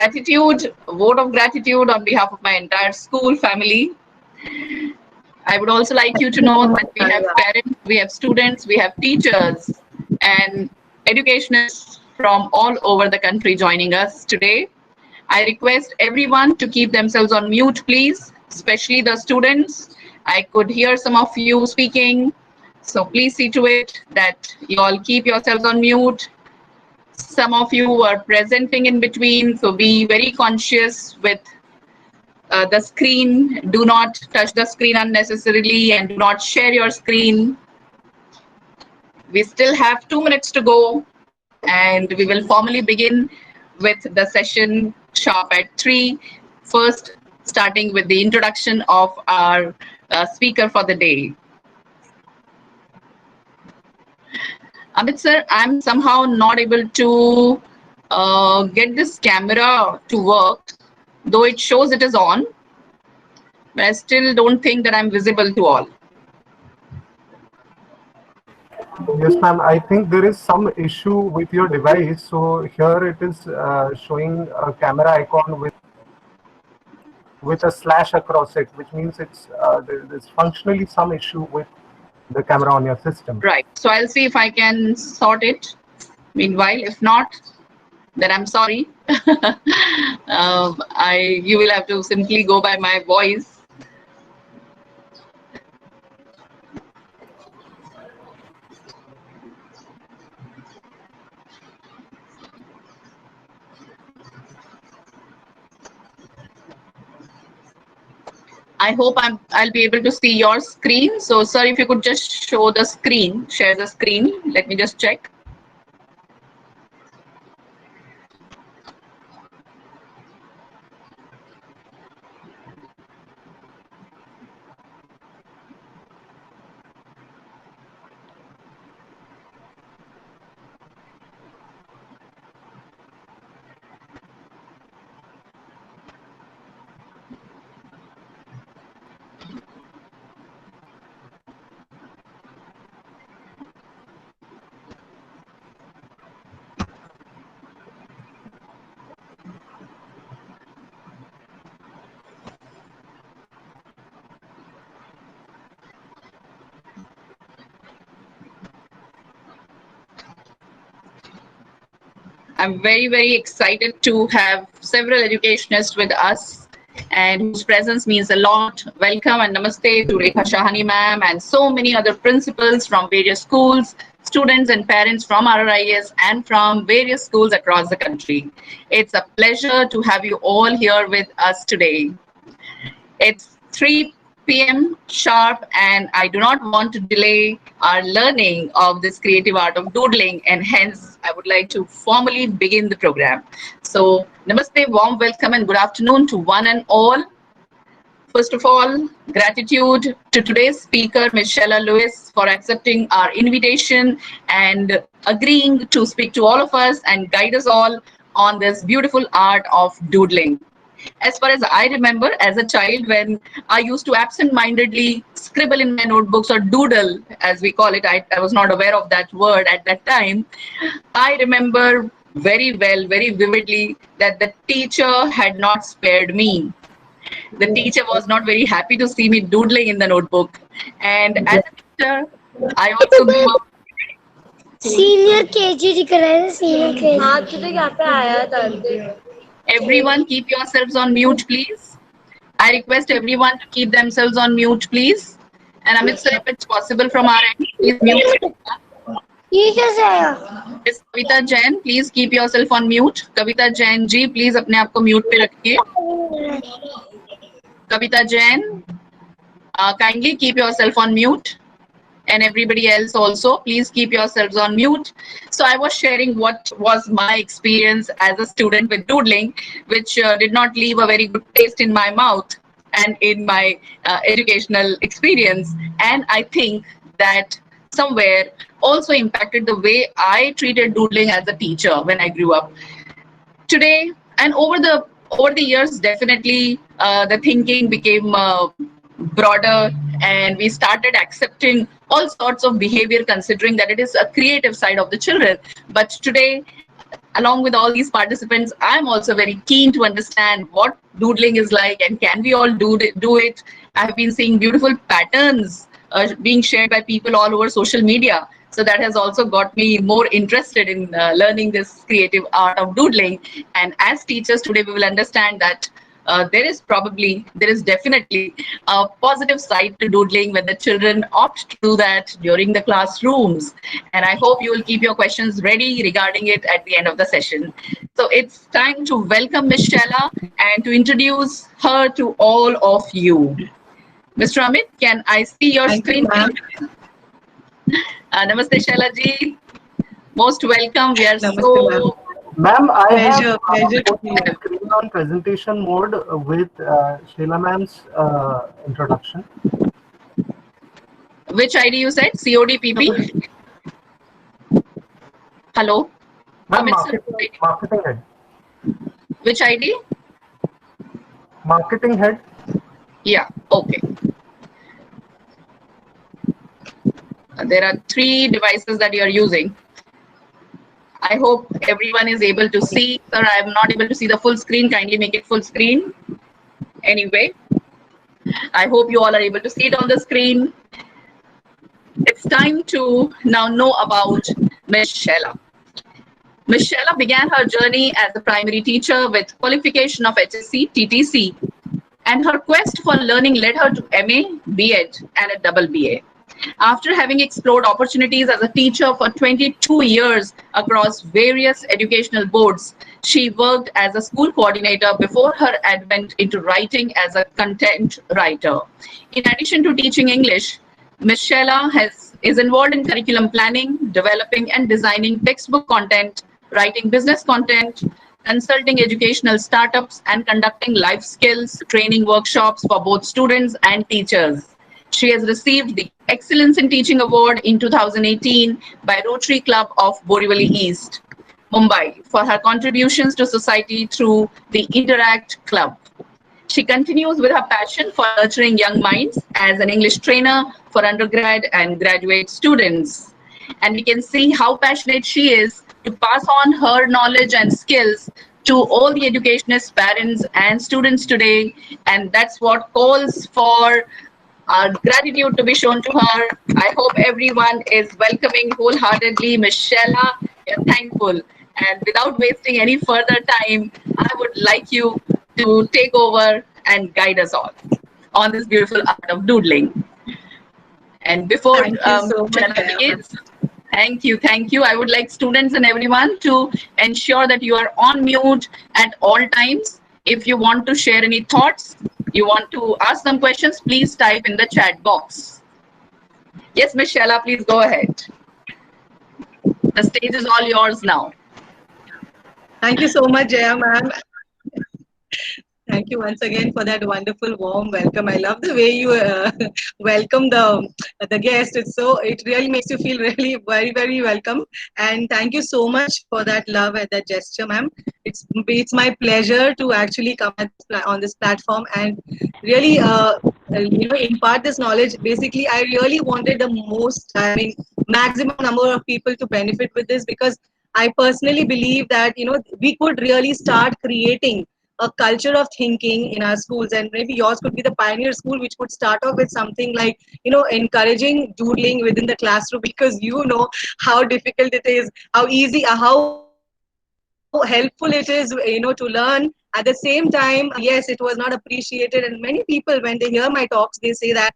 gratitude, a vote of gratitude on behalf of my entire school family. I would also like you to know that we have parents, we have students, we have teachers, and educationists from all over the country joining us today. I request everyone to keep themselves on mute, please, especially the students. I could hear some of you speaking, so please see to it that you all keep yourselves on mute. Some of you are presenting in between, so be very conscious with the screen. Do not touch the screen unnecessarily and do not share your screen. We still have 2 minutes to go, and we will formally begin with the session sharp at 3. First, starting with the introduction of our speaker for the day. Amit sir, I'm somehow not able to get this camera to work, though it shows it is on, but I still don't think that I'm visible to all. Yes, ma'am. I think there is some issue with your device. So here it is showing a camera icon with a slash across it, which means there's functionally some issue with the camera on your system. Right. So I'll see if I can sort it. Meanwhile, if not, then I'm sorry. You will have to simply go by my voice. I hope I'll be able to see your screen. So, sir, if you could just show the screen, share the screen. Let me just check. I'm very, very excited to have several educationists with us and whose presence means a lot. Welcome and namaste to Rekha Shahani ma'am and so many other principals from various schools, students and parents from RRIS and from various schools across the country. It's a pleasure to have you all here with us today. It's 3 p.m. sharp, and I do not want to delay our learning of this creative art of doodling, and hence I would like to formally begin the program. So, namaste, warm welcome, and good afternoon to one and all. First of all, gratitude to today's speaker, Ms. Shella Lewis, for accepting our invitation and agreeing to speak to all of us and guide us all on this beautiful art of doodling. As far as I remember, as a child, when I used to absent-mindedly scribble in my notebooks or doodle, as we call it, I was not aware of that word at that time. I remember very well, very vividly, that the teacher had not spared me. The teacher was not very happy to see me doodling in the notebook. And as a teacher, I also grew up. Senior KG दिख रहा है senior KG हाँ तो यहाँ पे आया था Everyone, keep yourselves on mute, please. I request everyone to keep themselves on mute, please. And Amit sir, if it's possible from our end, please mute. ये कैसे आया Miss Kavita Jain, please keep yourself on mute. Kavita Jain ji, please अपने आप को mute पे रखिए. Kavita Jain, kindly keep yourself on mute. And everybody else also, please keep yourselves on mute. So I was sharing what was my experience as a student with doodling, which did not leave a very good taste in my mouth and in my educational experience. And I think that somewhere also impacted the way I treated doodling as a teacher when I grew up. Today and over the years, definitely the thinking became broader, and we started accepting all sorts of behavior, considering that it is a creative side of the children. But today, along with all these participants, I'm also very keen to understand what doodling is like and can we all do it. I've been seeing beautiful patterns being shared by people all over social media. So that has also got me more interested in learning this creative art of doodling. And as teachers today, we will understand that there is definitely a positive side to doodling when the children opt to do that during the classrooms. And I hope you will keep your questions ready regarding it at the end of the session. So it's time to welcome Ms. Shella and to introduce her to all of you. Mr. Amit, can I see your Thank you, screen? ma'am. Namaste, Shella ji. Most welcome. We are Namaste, ma'am. so Ma'am, I have Pleasure to put be my here. screen on presentation mode with Sheila ma'am's introduction. which ID you said? CODPP? Hello? Ma'am, Amit, sir. marketing head. Which ID? Marketing head. Yeah, okay. There are 3 devices that you are using. I hope everyone is able to see. Sir, I am not able to see the full screen. Kindly make it full screen. Anyway, I hope you all are able to see it on the screen. It's time to now know about Ms. Shella. Ms. Shella began her journey as a primary teacher with qualification of HSC, TTC, and her quest for learning led her to MA, B.Ed, and a double BA. After having explored opportunities as a teacher for 22 years across various educational boards, she worked as a school coordinator before her advent into writing as a content writer. In addition to teaching English, Ms. Shella is involved in curriculum planning, developing and designing textbook content, writing business content, consulting educational startups, and conducting life skills training workshops for both students and teachers. She has received the Excellence in Teaching Award in 2018 by Rotary Club of Borivali East, Mumbai, for her contributions to society through the Interact Club. She continues with her passion for nurturing young minds as an English trainer for undergrad and graduate students. And we can see how passionate she is to pass on her knowledge and skills to all the educationists, parents, and students today. And that's what calls for our gratitude to be shown to her. I hope everyone is welcoming wholeheartedly Ms. Shella. We are thankful. And without wasting any further time, I would like you to take over and guide us all on this beautiful art of doodling. And before Thank you so much, Shella Jaya. begins, thank you. I would like students and everyone to ensure that you are on mute at all times. If you want to share any thoughts, you want to ask some questions, please type in the chat box. Yes, Ms. Shella, please go ahead. The stage is all yours now. Thank you so much, Jaya, ma'am. Thank you once again for that wonderful warm welcome. I love the way you welcome the guest. It really makes you feel really very welcome. And thank you so much for that love and that gesture, ma'am. It's my pleasure to actually come on this platform and really impart this knowledge. Basically, I really wanted maximum number of people to benefit with this, because I personally believe that we could really start creating a culture of thinking in our schools, and maybe yours could be the pioneer school, which could start off with something like encouraging doodling within the classroom, because how difficult it is, how easy, how helpful it is to learn. At the same time, yes, it was not appreciated, and many people, when they hear my talks, they say that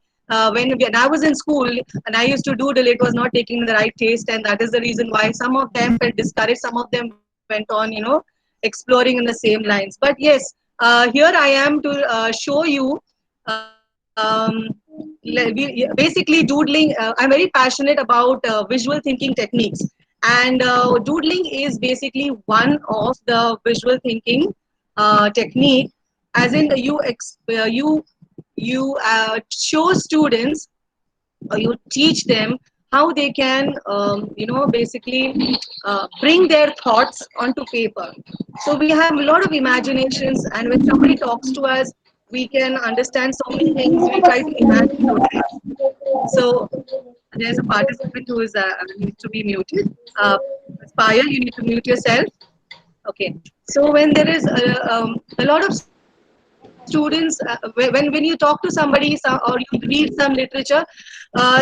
when I was in school and I used to doodle, it was not taking the right taste, and that is the reason why some of them felt discouraged, some of them went on exploring in the same lines. But yes, here I am to show you basically doodling. I'm very passionate about visual thinking techniques, and doodling is basically one of the visual thinking technique, as in you show students, or you teach them how they can basically bring their thoughts onto paper. So we have a lot of imaginations, and when somebody talks to us, we can understand so many things. We try to imagine those things. So there's a participant who needs to be muted. Aspire, you need to mute yourself. Okay. So when there is a lot of students, when you talk to somebody or you read some literature,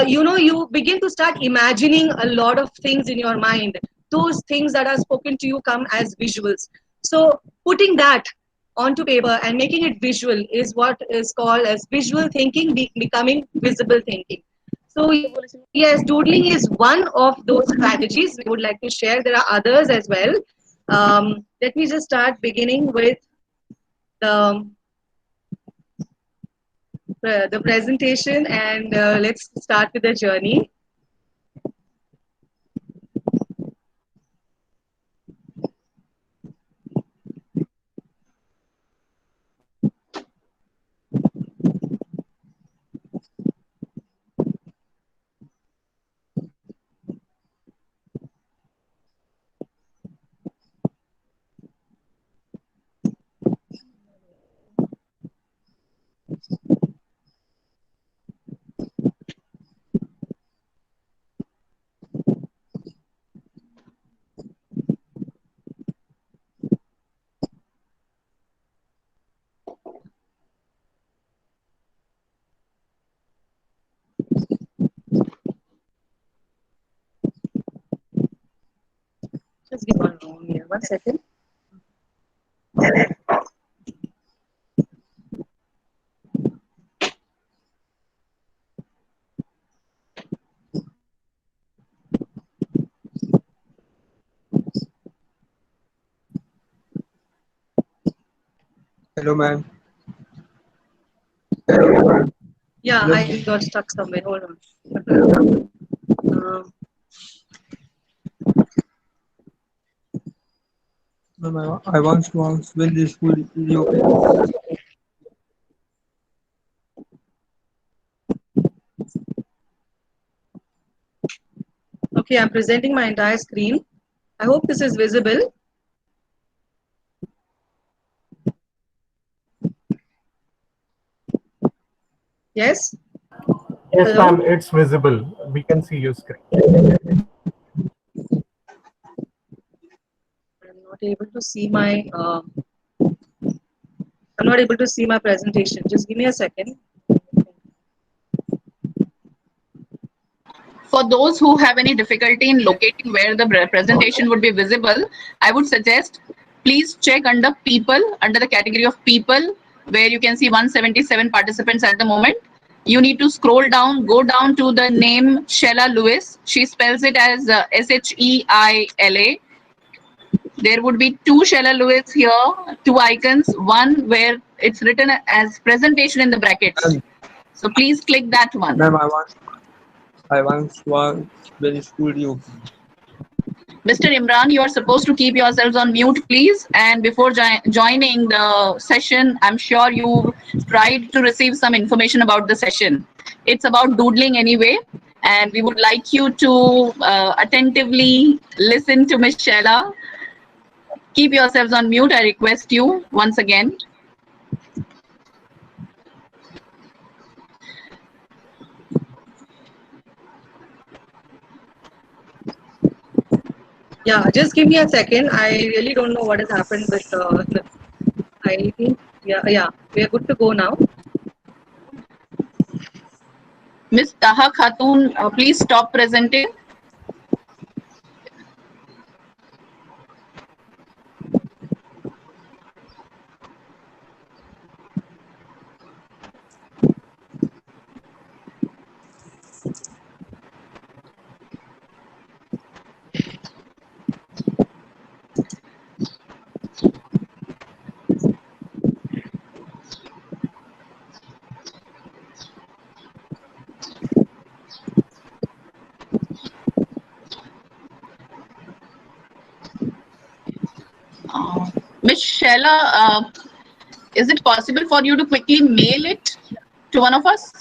you begin to start imagining a lot of things in your mind. Those things that are spoken to you come as visuals. So putting that onto paper and making it visual is what is called as visual thinking becoming visible thinking. So yes, doodling is one of those strategies we would like to share. There are others as well. Let me just start beginning with the the presentation, and let's start with the journey. Just give one room here. 1 second. Hello, ma'am. Yeah, Hello. I got stuck somewhere. Hold on. Ma'am, I want to ask when the school reopen. Okay, I'm presenting my entire screen. I hope this is visible. Yes? Yes, Hello? ma'am, it's visible. We can see your screen. I'm not able to see my I'm not able to see my presentation. Just give me a second. For those who have any difficulty in locating where the presentation would be visible, I would suggest please check under people, under the category of people, where you can see 177 participants at the moment. You need to scroll down, go down to the name Sheila Lewis. She spells it as Sheila. There would be two Sheila Lewis here, two icons, one where it's written as presentation in the brackets. So please click that one. Ma'am, I want to ask when the school reopen. Mr. Imran, you are supposed to keep yourselves on mute, please. And before joining the session, I'm sure you tried to receive some information about the session. It's about doodling anyway, and we would like you to attentively listen to Ms. Sheila. Keep yourselves on mute, I request you once again. Yeah, just give me a second. I really don't know what has happened with I think yeah, we are good to go now. Ms. Taha Khatun, please stop presenting. Ms. Sheila, is it possible for you to quickly mail it to one of us?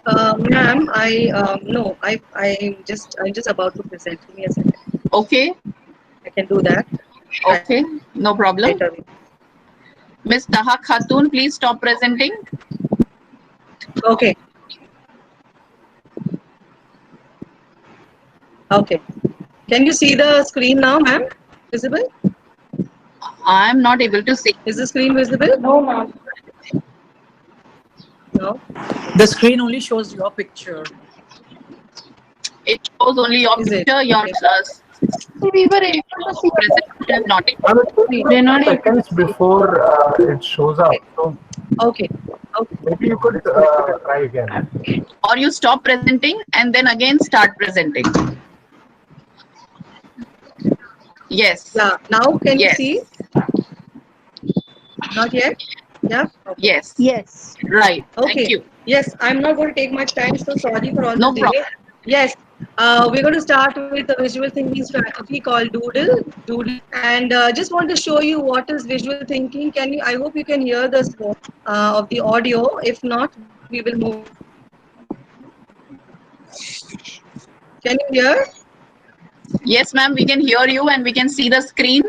Ma'am, I'm just about to present. Give me a second. Okay, I can do that. okay, no problem. Right away. Ms. Taha Khatun, please stop presenting. Okay. Okay. Can you see the screen now, ma'am? Visible? I'm not able to see. Is the screen visible? No, ma'am. No. The screen only shows your picture. It shows only your Is it? picture. Your Okay. We were able to see. presentation is not able. Ma'am, it takes We're not able seconds before it shows up. So Okay. Okay. maybe you could try again. Or you stop presenting and then again start presenting. Yes. Yeah. Now can you Yes. see? Not yet? Yeah? Okay. Yes. Yes. Right. Okay. Thank you. Yes, I'm not going to take much time, so sorry for all No the delay. problem. Yes, we're going to start with a visual thinking strategy called Doodle, and just want to show you what is visual thinking. Can you? I hope you can hear the smoke of the audio. If not, we will move on. Can you hear? Yes, ma'am. We can hear you and we can see the screen.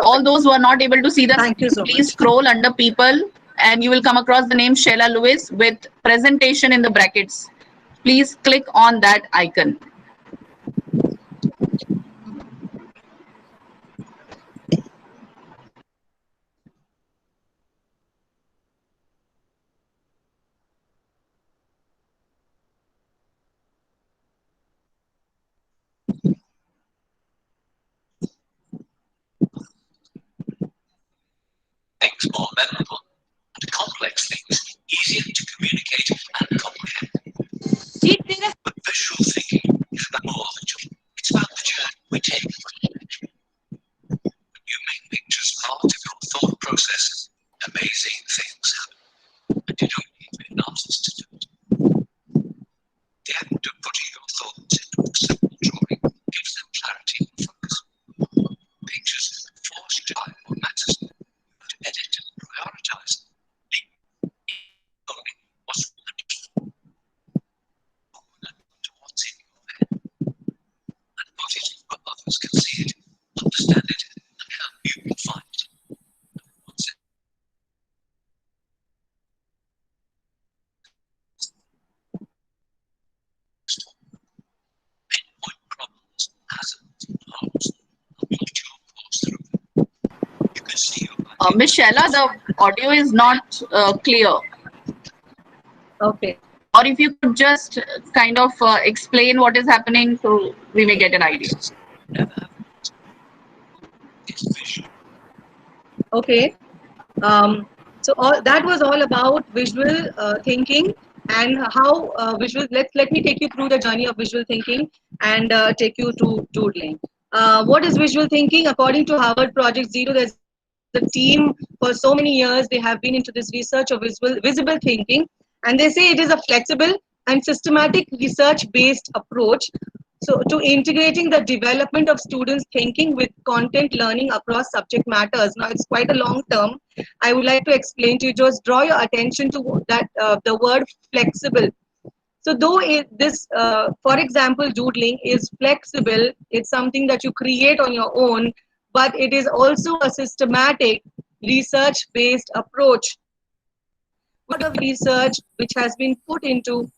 All those who are not able to see the Thank you screen, so please much. scroll under people and you will come across the name Sheila Lewis with presentation in the brackets. Please click on that icon. Things more memorable and complex things easier to communicate and comprehend. But visual thinking is about more than just, it's about the journey we take. When you make pictures part of your thought process, amazing things happen. And you don't need to be an artist to do it. The act of putting your thoughts into a simple drawing gives them clarity and focus. Pictures force you to find what matters, to edit and prioritize. Only what's to what's in your head, and put it where others can see it, understand it, and help you find it. What's it? Pinpoint problems, hazards, and holes, and plot your course through them. You can see your Miss Sheila, the audio is not clear. Okay. Or if you could just kind of explain what is happening so we may get an idea. never have it. It's visual. Okay. So that was all about visual thinking and how visual. Let me take you through the journey of visual thinking and take you to doodling. What is visual thinking? According to Harvard Project Zero, there's a team for so many years. They have been into this research of visible thinking, and they say it is a flexible and systematic research-based approach so to integrating the development of students thinking with content learning across subject matters. Now it's quite a long term. I would like to explain to you, just draw your attention to that the word flexible. So though for example, doodling is flexible, it's something that you create on your own, but it is also a systematic research-based approach. What of research which has been put into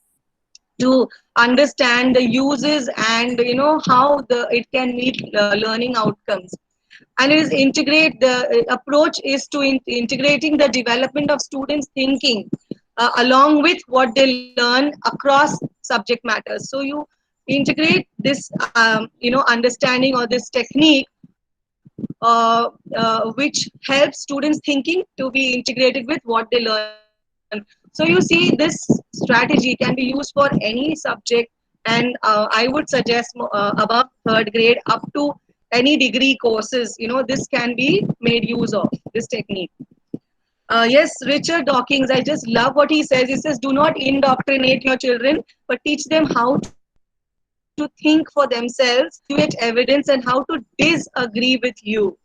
to understand the uses and how it can meet learning outcomes, and it is integrate the approach is to integrating the development of students thinking along with what they learn across subject matters. So you integrate this understanding or this technique which helps students thinking to be integrated with what they learn. So you see, this strategy can be used for any subject, and I would suggest above third grade up to any degree courses. This can be made use of this technique. Yes, Richard Dawkins, I just love what he says. He says, do not indoctrinate your children, but teach them how to think for themselves, evaluate evidence, and how to disagree with you.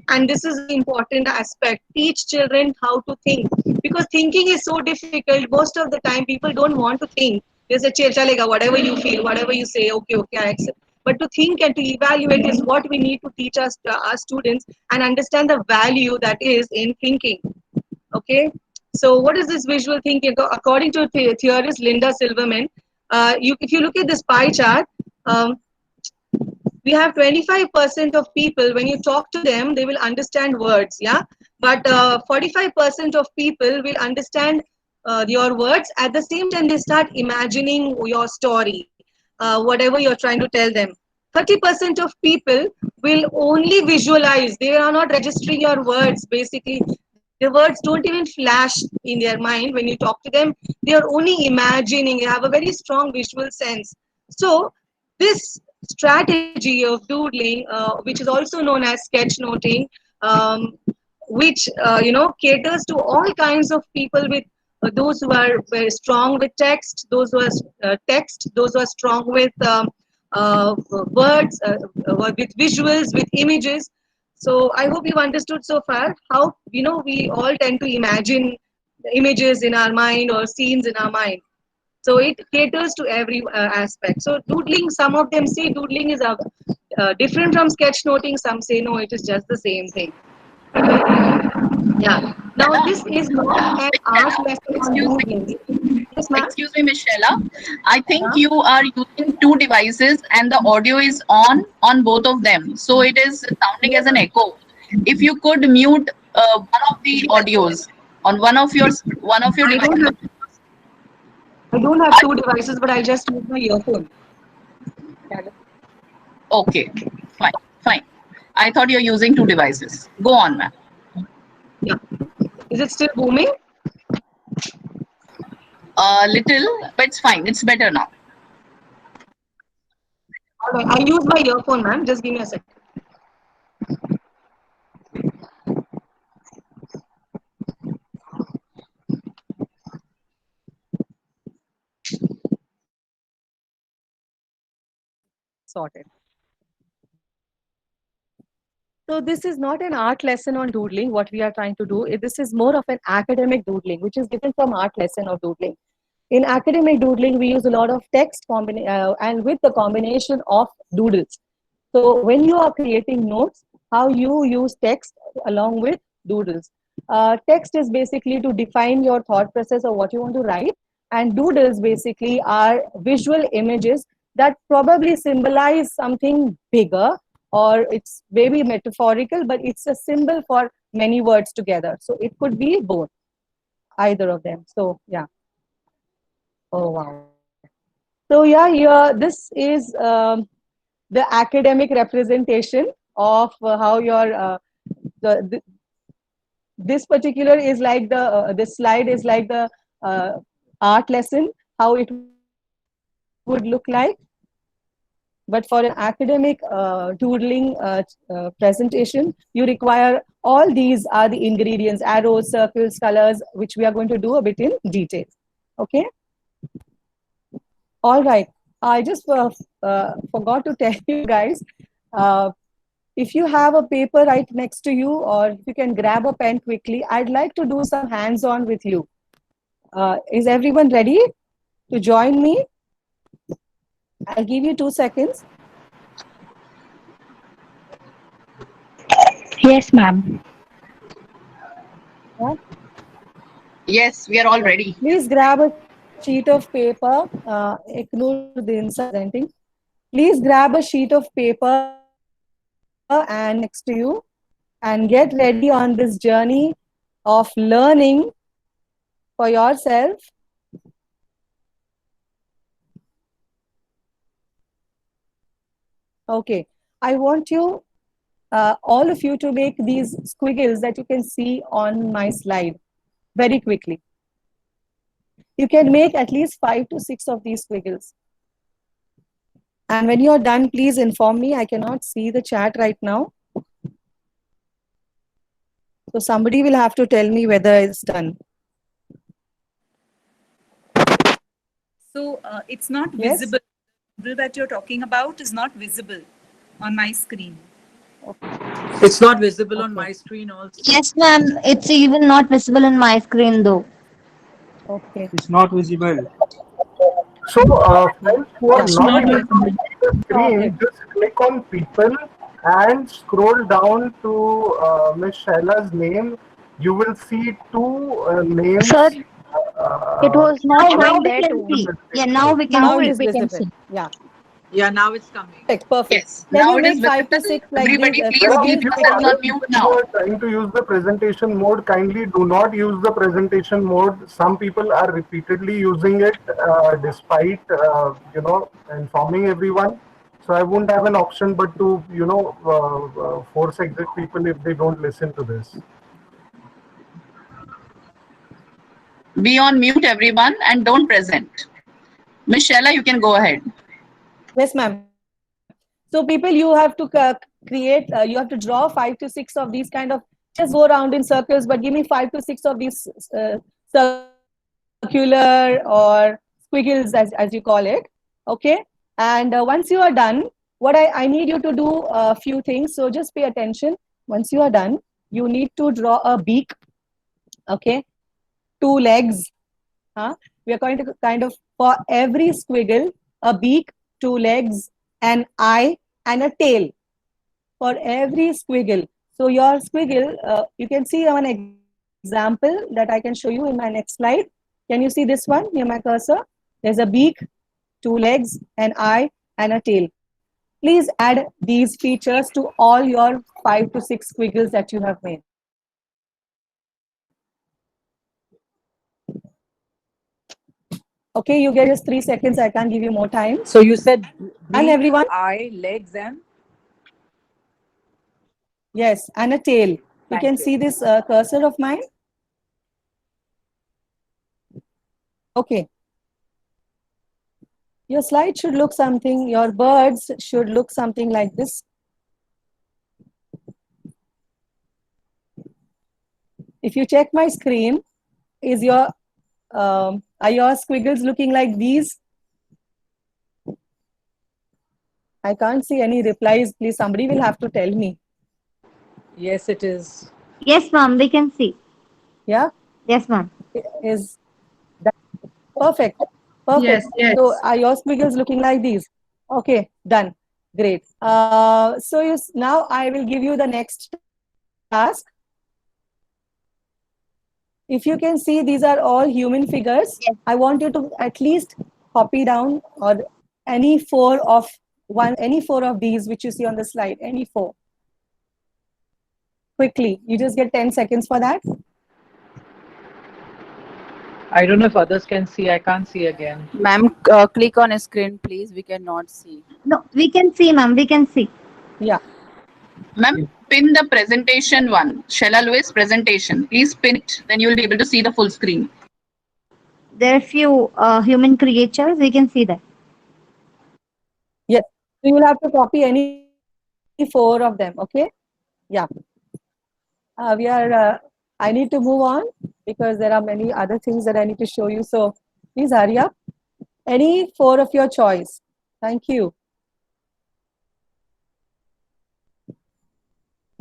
And this is a very important aspect. Teach children how to think, because thinking is so difficult. Most of the time people don't want to think. They say, chalega, whatever you feel, whatever you say, okay, I accept. But to think and to evaluate is what we need to teach our students and understand the value that is in thinking. Okay, so what is this visual thinking? According to theorist Linda Silverman, if you look at this pie chart, we have 25% of people, when you talk to them, they will understand words, yeah. But 45% of people will understand your words. At the same time, they start imagining your story, whatever you're trying to tell them. 30% of people will only visualize. They are not registering your words. Basically, the words don't even flash in their mind when you talk to them. They are only imagining. They have a very strong visual sense. So this strategy of doodling, which is also known as sketchnoting, which caters to all kinds of people, with those who are very strong with text, those who are those who are strong with words, with visuals, with images. So I hope you've understood so far how we all tend to imagine images in our mind or scenes in our mind. So it caters to every aspect. So doodling, some of them say doodling is different from sketchnoting. Some say no, it is just the same thing. Yeah. Now this is not an art lesson on doodling. Yes, ma'am. Excuse me, Michelle. I think you are using two devices and the audio is on both of them. So it is sounding as an echo. If you could mute one of the audios on one of your devices. I don't have two devices, but I just use my earphone. Okay, fine. I thought you're using two devices. Go on, ma'am. Yeah. Is it still booming? Little, but it's fine. It's better now. All right. I use my earphone, ma'am. Just give me a second. Sorted. So this is not an art lesson on doodling, what we are trying to do. This is more of an academic doodling, which is different from art lesson of doodling. In academic doodling, we use a lot of text and with the combination of doodles. So when you are creating notes, how you use text along with doodles. Text is basically to define your thought process of what you want to write, and doodles basically are visual images that probably symbolize something bigger, or it's maybe metaphorical, but it's a symbol for many words together. So it could be both, either of them. So yeah. Oh wow. So yeah, this is the academic representation of how your this particular is like this slide is like the art lesson, how it would look like. But for an academic doodling presentation, you require all these are the ingredients: arrows, circles, colors, which we are going to do a bit in detail. Okay. All right. I just forgot to tell you guys. If you have a paper right next to you, or if you can grab a pen quickly, I'd like to do some hands-on with you. Is everyone ready to join me? I'll give you 2 seconds. Yes, ma'am. Yeah. Yes, we are all ready. Please grab a sheet of paper. Ignore the inside presenting. Please grab a sheet of paper and next to you, and get ready on this journey of learning for yourself. Okay, I want you, all of you, to make these squiggles that you can see on my slide very quickly. You can make at least 5 to 6 of these squiggles. And when you're done, please inform me. I cannot see the chat right now. So somebody will have to tell me whether it's done. So it's not Yes? visible. The that you're talking about is not visible on my screen. It's not visible on my screen also. Yes, ma'am. It's even not visible on my screen though. Okay. It's not visible. So, friends who are It's not not able to see the screen, just click on people and scroll down to Miss Shaila's name. You will see 2 names. Sir, uh, it was not now showing we there can too. see. Yeah, now we can Now see. it is visible. Yeah. Yeah, now it's coming. Perfect. Yes. Can Now you it is make 5 to visible. 6 like Everybody, this? please There are keep few yourselves on other mute people now. who are trying to use the presentation mode. Kindly do not use the presentation mode. Some people are repeatedly using it despite informing everyone. So I won't have an option but to force exit people if they don't listen to this. Be on mute, everyone, and don't present. Miss Sheila, you can go ahead. Yes, ma'am. So people, you have to create, you have to draw 5 to 6 of these kind of, just go around in circles, but give me 5 to 6 of these circular or squiggles as you call it. Okay. And once you are done, what I need you to do a few things. So just pay attention. Once you are done, you need to draw a beak. Okay. 2 legs. We are going to kind of, for every squiggle, a beak, 2 legs, an eye, and a tail for every squiggle. So your squiggle, you can see an example that I can show you in my next slide. Can you see this one near my cursor? There's a beak, 2 legs, an eye, and a tail. Please add these features to all your 5 to 6 squiggles that you have made. Okay, you get just 3 seconds. I can't give you more time. So you said And everyone? eye, legs, and Yes, and a tail. You Thank can you. see this cursor of mine. Okay. Your slide should look something, your birds should look something like this. If you check my screen, is your are your squiggles looking like these? I can't see any replies. Please, somebody will have to tell me. yes, it is. Yes, ma'am, we can see. Yeah? Yes, ma'am. Is that perfect? Perfect. Yes, yes. So are your squiggles looking like these? Okay, done. Great. So now I will give you the next task. If you can see, these are all human figures. Yes. I want you to at least copy down or any four of these which you see on the slide, any 4. Quickly, you just get 10 seconds for that. I don't know if others can see. I can't see again. Ma'am, click on a screen, please. We cannot see. No, we can see, ma'am, we can see. Yeah. Ma'am, pin the presentation one. Sheila Lewis presentation. Please pin it. Then you will be able to see the full screen. There are few human creatures, we can see that. Yes. So you will have to copy any 4 of them. Okay. Yeah. I need to move on because there are many other things that I need to show you. So please hurry up. Any 4 of your choice. Thank you.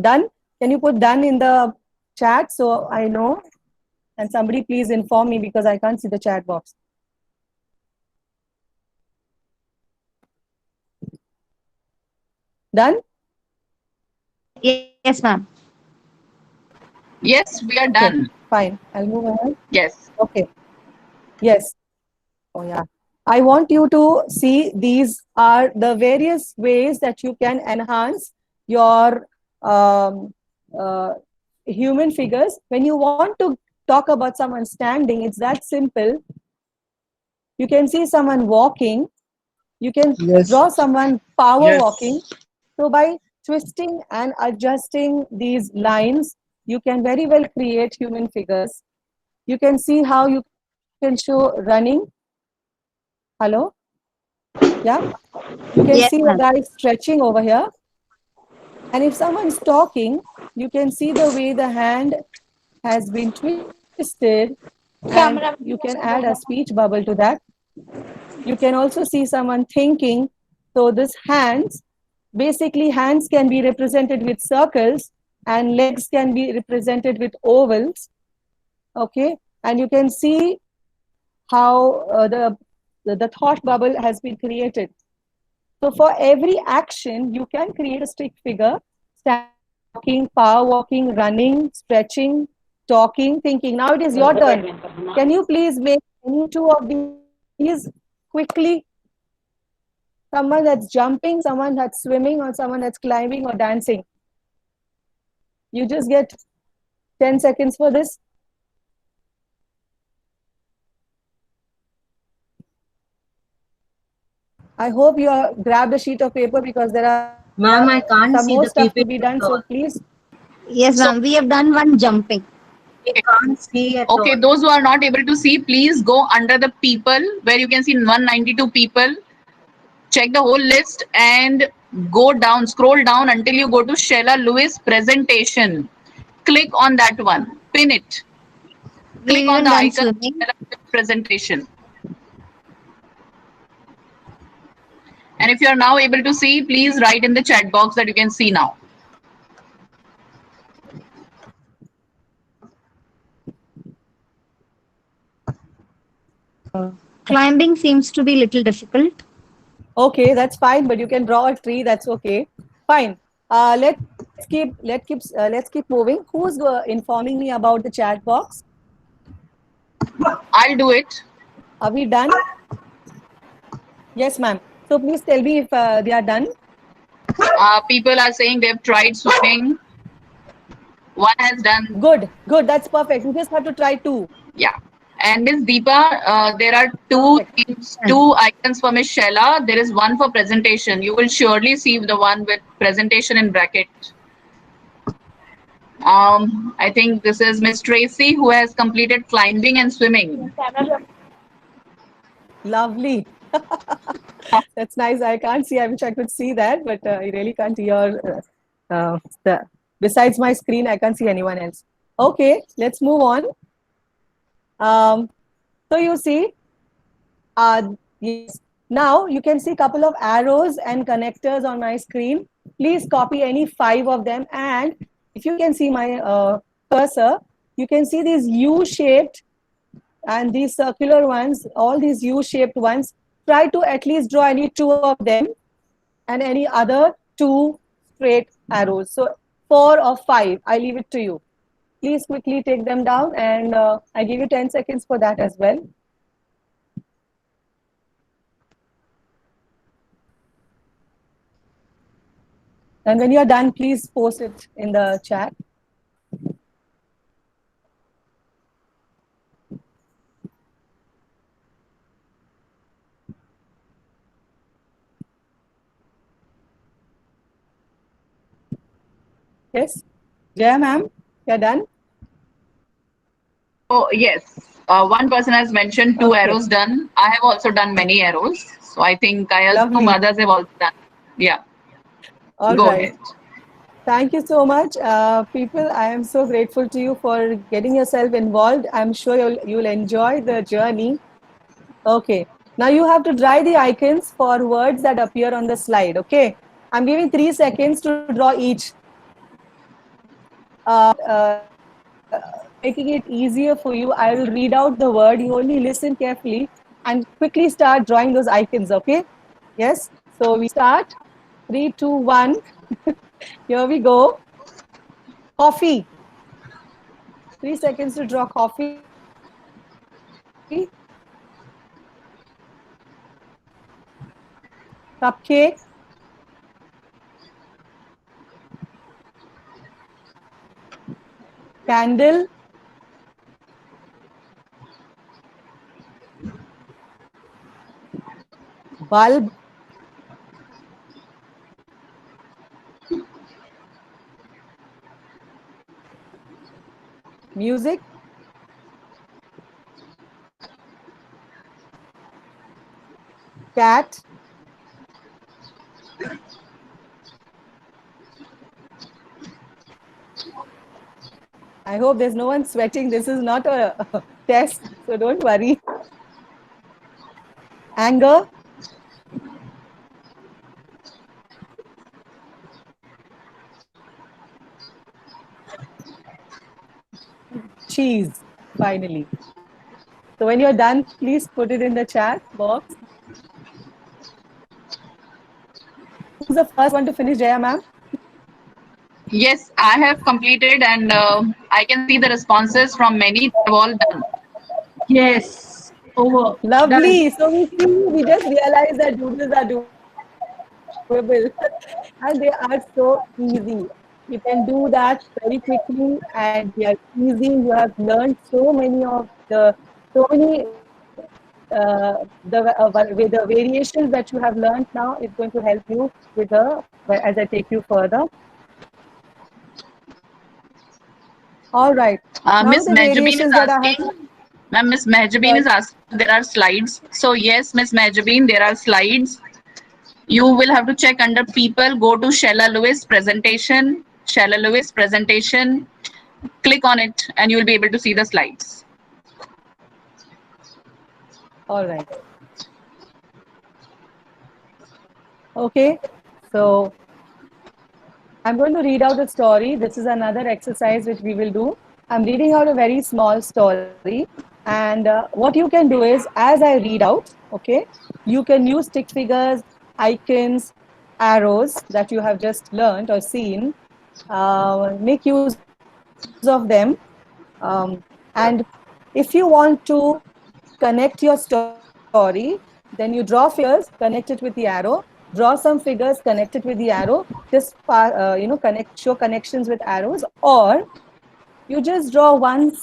Done? Can you put done in the chat so I know? And somebody please inform me because I can't see the chat box. Done? Yes, ma'am. Yes, we are Okay, done. fine. I'll move ahead. Yes. Okay. Yes. Oh, yeah. I want you to see these are the various ways that you can enhance your human figures. When you want to talk about someone standing, it's that simple. You can see someone walking. You can Yes. draw someone power Yes. walking. So by twisting and adjusting these lines, you can very well create human figures. You can see how you can show running. Hello? Yeah? You can Yes, see a ma'am. guy stretching over here. And if someone is talking, you can see the way the hand has been twisted, and you can add a speech bubble to that. You can also see someone thinking. So this hands, basically hands can be represented with circles and legs can be represented with ovals. Okay, and you can see how the thought bubble has been created. So for every action, you can create a stick figure: walking, power walking, running, stretching, talking, thinking. Now it is your turn. Can you please make any 2 of these quickly? Someone that's jumping, someone that's swimming, or someone that's climbing or dancing. You just get 10 seconds for this. I hope you have grabbed a sheet of paper because there are Ma'am, I can't some see more the stuff to PPT be done. at all. So please. Yes, So- ma'am. We have done one jumping. We can't see at Okay, all. those who are not able to see, please go under the people where you can see 192 people. Check the whole list and go down, scroll down until you go to Sheila Lewis presentation. Click on that one, pin it. Click We've on even the done icon swimming. Sheila Lewis presentation. And if you are now able to see, please write in the chat box that you can see now. Climbing seems to be little difficult. Okay, that's fine, but you can draw a tree. That's okay. Fine. Let's keep moving. Who's informing me about the chat box? I'll do it. Are we done? Yes, ma'am. So please tell me if they are done. People are saying they've tried swimming. One has done. Good, good. That's perfect. You just have to try two. Yeah. And Miss Deepa, there are two things, two icons for Miss Sheila. There is one for presentation. You will surely see the one with presentation in bracket. I think this is Miss Tracy who has completed climbing and swimming. Lovely. That's nice. I can't see. I wish I could see that, but I really can't hear. Besides my screen, I can't see anyone else. Okay, let's move on. So you see, yes. Now you can see a couple of arrows and connectors on my screen. Please copy any 5 of them. And if you can see my cursor, you can see these U-shaped and these circular ones, all these U-shaped ones. Try to at least draw any 2 of them and any other 2 straight arrows. So 4 or 5, I leave it to you. Please quickly take them down, and I give you 10 seconds for that as well. And when you're done, please post it in the chat. Yes, Jaya ma'am, you're done? Oh, yes. One person has mentioned 2 Okay. arrows done. I have also done many arrows. So I think I assume Lovely. others have also done. Yeah. All Go right. ahead. Thank you so much. People, I am so grateful to you for getting yourself involved. I'm sure you'll enjoy the journey. Okay. Now you have to draw the icons for words that appear on the slide. Okay. I'm giving 3 seconds to draw each. Making it easier for you, I will read out the word. You only listen carefully and quickly start drawing those icons. Okay. Yes. So we start. 3, 2, 1. Here we go. Coffee. 3 seconds to draw coffee. Cupcake. Candle. Bulb. Music. Cat. I hope there's no one sweating. This is not a test, so don't worry. Anger. Cheese, finally. So when you're done, please put it in the chat box. Who's the first one to finish, Jaya ma'am? Yes, I have completed and I can see the responses from many. They've all done. Yes. Over. Lovely. So we just realized that doodles are doing scribble. And they are so easy. You can do that very quickly and they are easy. You have learned so many with the variations that you have learned now is going to help you with as I take you further. All right. Now Miss the Mehjabeen is variations that I have. asking, ma'am, Miss Mehjabeen is asking if there are slides. So yes, Miss Mehjabeen, there are slides. You will have to check under people, go to Shella Lewis presentation, Shella Lewis presentation, click on it and you will be able to see the slides. All right. Okay. So I'm going to read out a story. This is another exercise which we will do. I'm reading out a very small story. And what you can do is, as I read out, okay, you can use stick figures, icons, arrows that you have just learned or seen. Make use of them. And if you want to connect your story, then you draw figures, connect it with the arrow, draw some figures, connect it with the arrow, just show connections with arrows, or you just draw one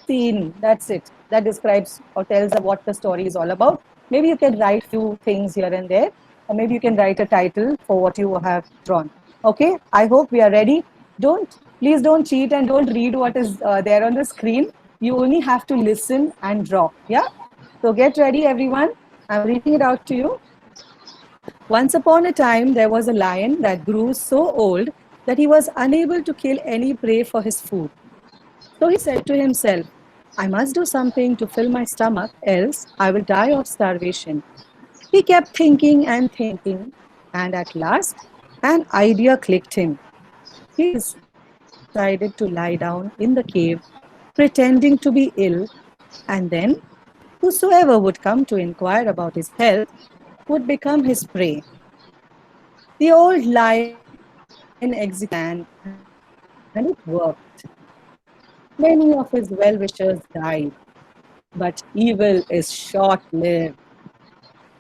scene. That's it. That describes or tells what the story is all about. Maybe you can write few things here and there, or maybe you can write a title for what you have drawn. Okay, I hope we are ready. Please don't cheat and don't read what is there on the screen. You only have to listen and draw. Yeah. So get ready, everyone. I'm reading it out to you. Once upon a time, there was a lion that grew so old that he was unable to kill any prey for his food. So he said to himself, I must do something to fill my stomach, else I will die of starvation. He kept thinking and thinking, and at last, an idea clicked him. He decided to lie down in the cave, pretending to be ill, and then whosoever would come to inquire about his health would become his prey. The old lion executed his plan, and it worked. Many of his well-wishers died, but evil is short-lived.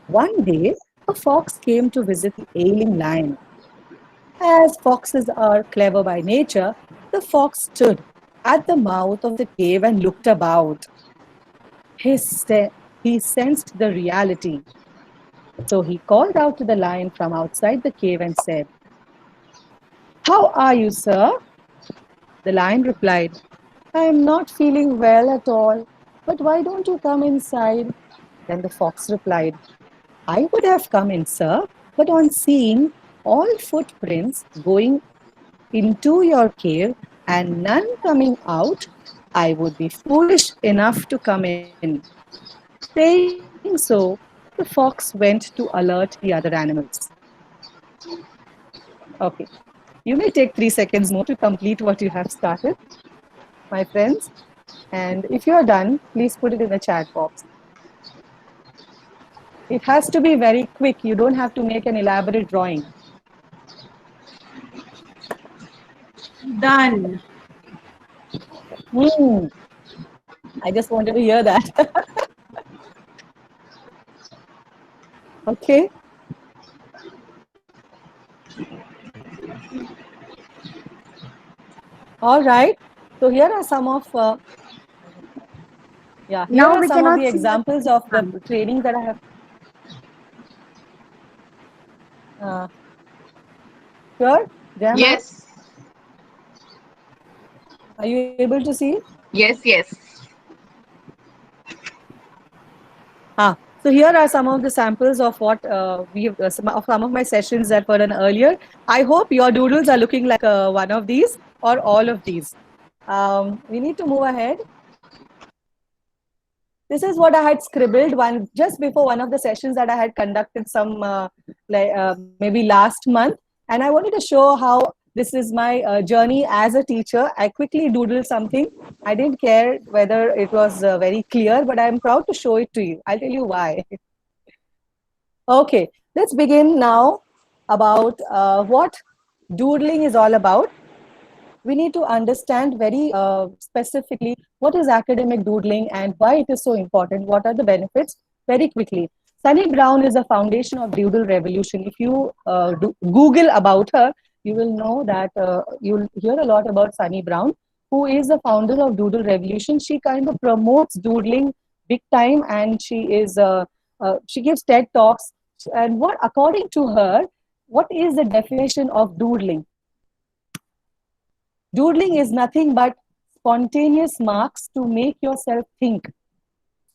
One day, a fox came to visit the ailing lion. As foxes are clever by nature, the fox stood at the mouth of the cave and looked about. He sensed the reality. So he called out to the lion from outside the cave and said, How are you, sir? The lion replied, I am not feeling well at all, but why don't you come inside? Then the fox replied, I would have come in, sir, but on seeing all footprints going into your cave and none coming out, I would be foolish enough to come in. Saying so, the fox went to alert the other animals. Okay, you may take 3 seconds more to complete what you have started, my friends. And if you are done, please put it in the chat box. It has to be very quick. You don't have to make an elaborate drawing. Done. I just wanted to hear that. Okay. All right. So here are some of here Now are we some of cannot the see examples of the training that I have. Here, Jaya ma'am, Yes, are you able to see? yes. So here are some of the samples of what we have, some of my sessions that were done earlier. I hope your doodles are looking like one of these or all of these. We need to move ahead. This is what I had scribbled just before one of the sessions that I had conducted maybe last month, and I wanted to show how this is my journey as a teacher. I quickly doodled something. I didn't care whether it was very clear, but I'm proud to show it to you. I'll tell you why. Okay, let's begin now about what doodling is all about. We need to understand very specifically what is academic doodling and why it is so important. What are the benefits? Very quickly. Sunny Brown is a foundation of Doodle Revolution. If you Google about her, you will know that you'll hear a lot about Sunny Brown, who is the founder of Doodle Revolution. She kind of promotes doodling big time, and she gives TED talks. And what, according to her, what is the definition of doodling? Doodling is nothing but spontaneous marks to make yourself think.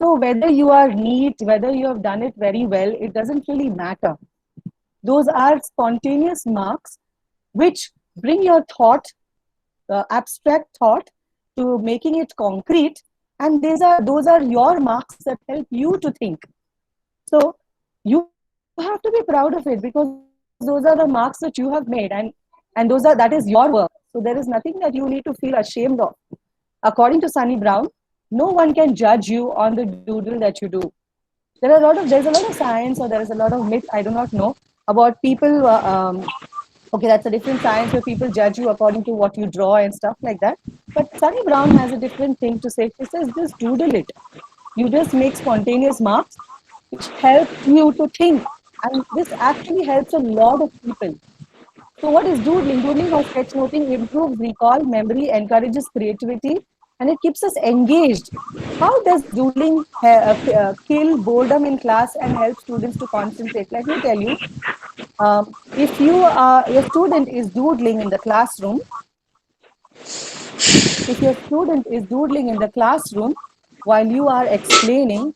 So whether you are neat, whether you have done it very well, it doesn't really matter. Those are spontaneous marks which bring your thought, abstract thought, to making it concrete, and those are your marks that help you to think. So you have to be proud of it, because those are the marks that you have made, and that is your work. So there is nothing that you need to feel ashamed of. According to Sunny Brown, no one can judge you on the doodle that you do. There's a lot of science, or there is a lot of myth, I do not know, about people. Okay, that's a different science where people judge you according to what you draw and stuff like that. But Sunny Brown has a different thing to say. She says, just doodle it. You just make spontaneous marks which help you to think. And this actually helps a lot of people. So what is doodling? Doodling or sketchnoting improves recall, memory, encourages creativity, and it keeps us engaged. How does doodling kill boredom in class and help students to concentrate? Let me tell you, if your student is doodling in the classroom, while you are explaining,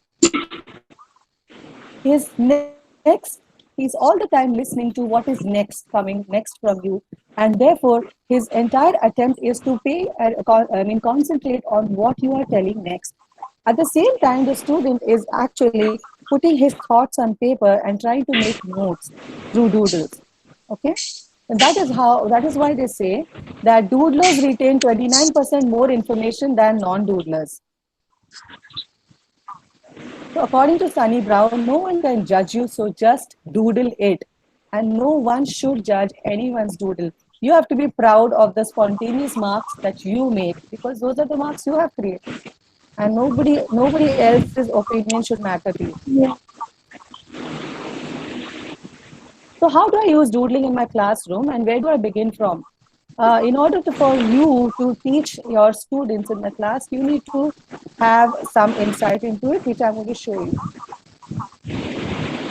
he's all the time listening to what is coming next from you, and therefore his entire attempt is to concentrate on what you are telling next. At the same time, the student is actually putting his thoughts on paper and trying to make notes through doodles. Okay, and that is why they say that doodlers retain 29% more information than non-doodlers. So according to Sunny Brown, no one can judge you, so just doodle it. And no one should judge anyone's doodle. You have to be proud of the spontaneous marks that you make, because those are the marks you have created. And nobody else's opinion should matter to you. Yeah. So how do I use doodling in my classroom, and where do I begin from? In order for you to teach your students in the class, you need to have some insight into it, which I'm going to show you.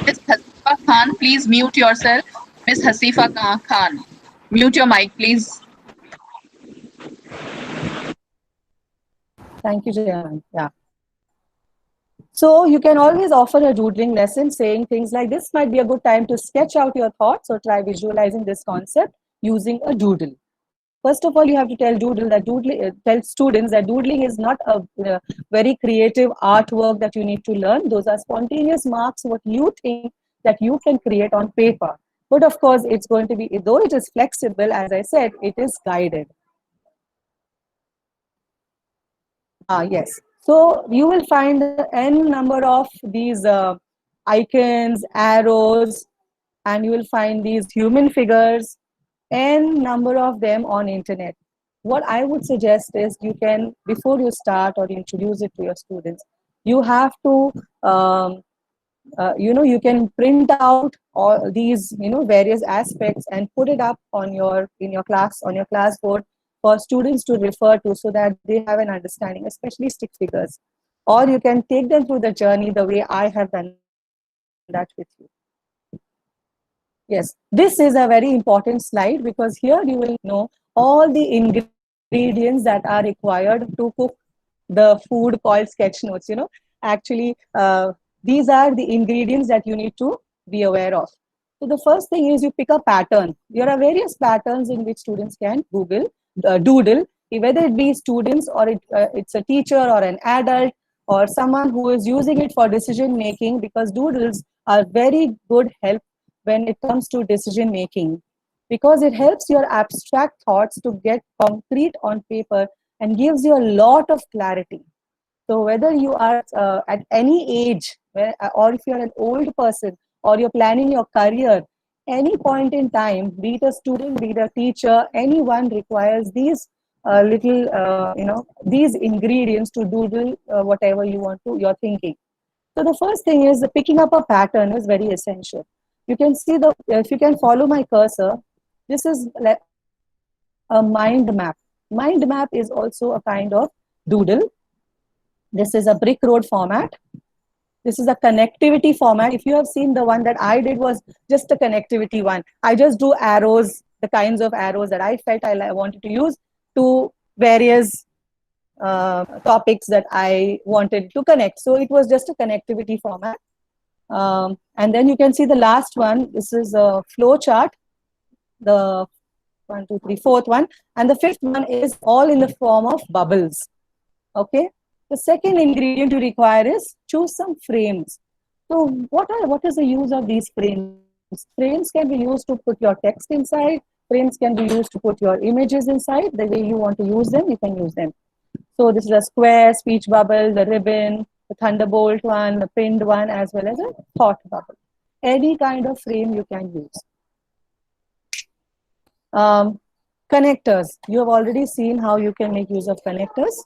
Miss Hasifa Khan, please mute yourself. Miss Hasifa Khan, mute your mic, please. Thank you, Jayan. Yeah. So you can always offer a doodling lesson, saying things like, this might be a good time to sketch out your thoughts or try visualizing this concept using a doodle. First of all, you have to tell students that doodling is not a very creative artwork that you need to learn. Those are spontaneous marks, what you think that you can create on paper. But of course, it's going to be, though it is flexible, as I said, it is guided. Yes. So you will find n number of these icons, arrows, and you will find these human figures, n number of them on internet. What I would suggest is, you can, before you start or introduce it to your students, you have to, you can print out all these, various aspects and put it up on your classboard for students to refer to, so that they have an understanding, especially stick figures. Or you can take them through the journey the way I have done that with you. Yes, this is a very important slide, because here you will know all the ingredients that are required to cook the food called sketch notes. Actually, these are the ingredients that you need to be aware of. So the first thing is, you pick a pattern. There are various patterns in which students can doodle, whether it be students or it's a teacher or an adult or someone who is using it for decision making, because doodles are very good help when it comes to decision making, because it helps your abstract thoughts to get concrete on paper and gives you a lot of clarity. So whether you are at any age, or if you're an old person, or you're planning your career, any point in time, be it a student, be it a teacher, anyone requires these these ingredients to doodle whatever you're thinking. So the first thing is picking up a pattern is very essential. You can see if you can follow my cursor, this is like a mind map. Mind map is also a kind of doodle. This is a brick road format. This is a connectivity format. If you have seen, the one that I did was just a connectivity one. I just do arrows, the kinds of arrows that I felt I wanted to use to various topics that I wanted to connect. So it was just a connectivity format. And then you can see the last one. This is a flow chart. The 1, 2, 3, fourth one. And the fifth one is all in the form of bubbles. Okay. The second ingredient you require is choose some frames. So what is the use of these frames? Frames can be used to put your text inside. Frames can be used to put your images inside. The way you want to use them, you can use them. So this is a square, speech bubble, the ribbon, the thunderbolt one, the pinned one, as well as a thought bubble. Any kind of frame you can use. Connectors. You have already seen how you can make use of connectors.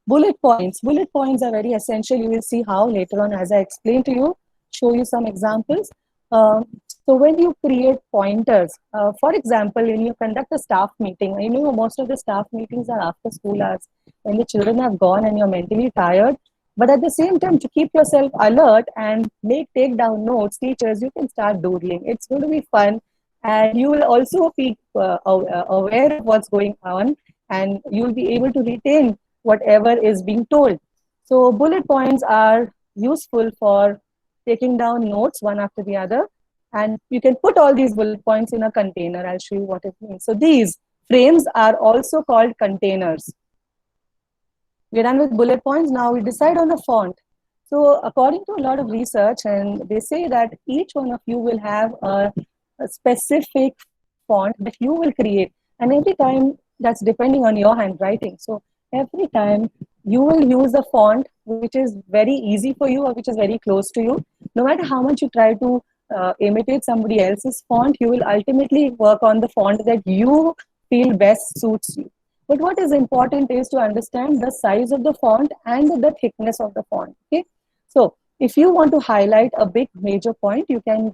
Bullet points. Bullet points are very essential. You will see how later on as I explain to you, show you some examples. So when you create pointers, for example, when you conduct a staff meeting, you know most of the staff meetings are after school hours, when the children have gone and you're mentally tired. But at the same time, to keep yourself alert and take down notes, teachers, you can start doodling. It's going to be fun, and you will also be aware of what's going on, and you'll be able to retain whatever is being told. So bullet points are useful for taking down notes one after the other. And you can put all these bullet points in a container. I'll show you what it means. So these frames are also called containers. We're done with bullet points. Now we decide on the font. So according to a lot of research, and they say that each one of you will have a specific font that you will create. And every time, that's depending on your handwriting. So every time you will use a font which is very easy for you or which is very close to you. No matter how much you try to imitate somebody else's font, you will ultimately work on the font that you feel best suits you. But what is important is to understand the size of the font and the thickness of the font. Okay, so if you want to highlight a big major point, you can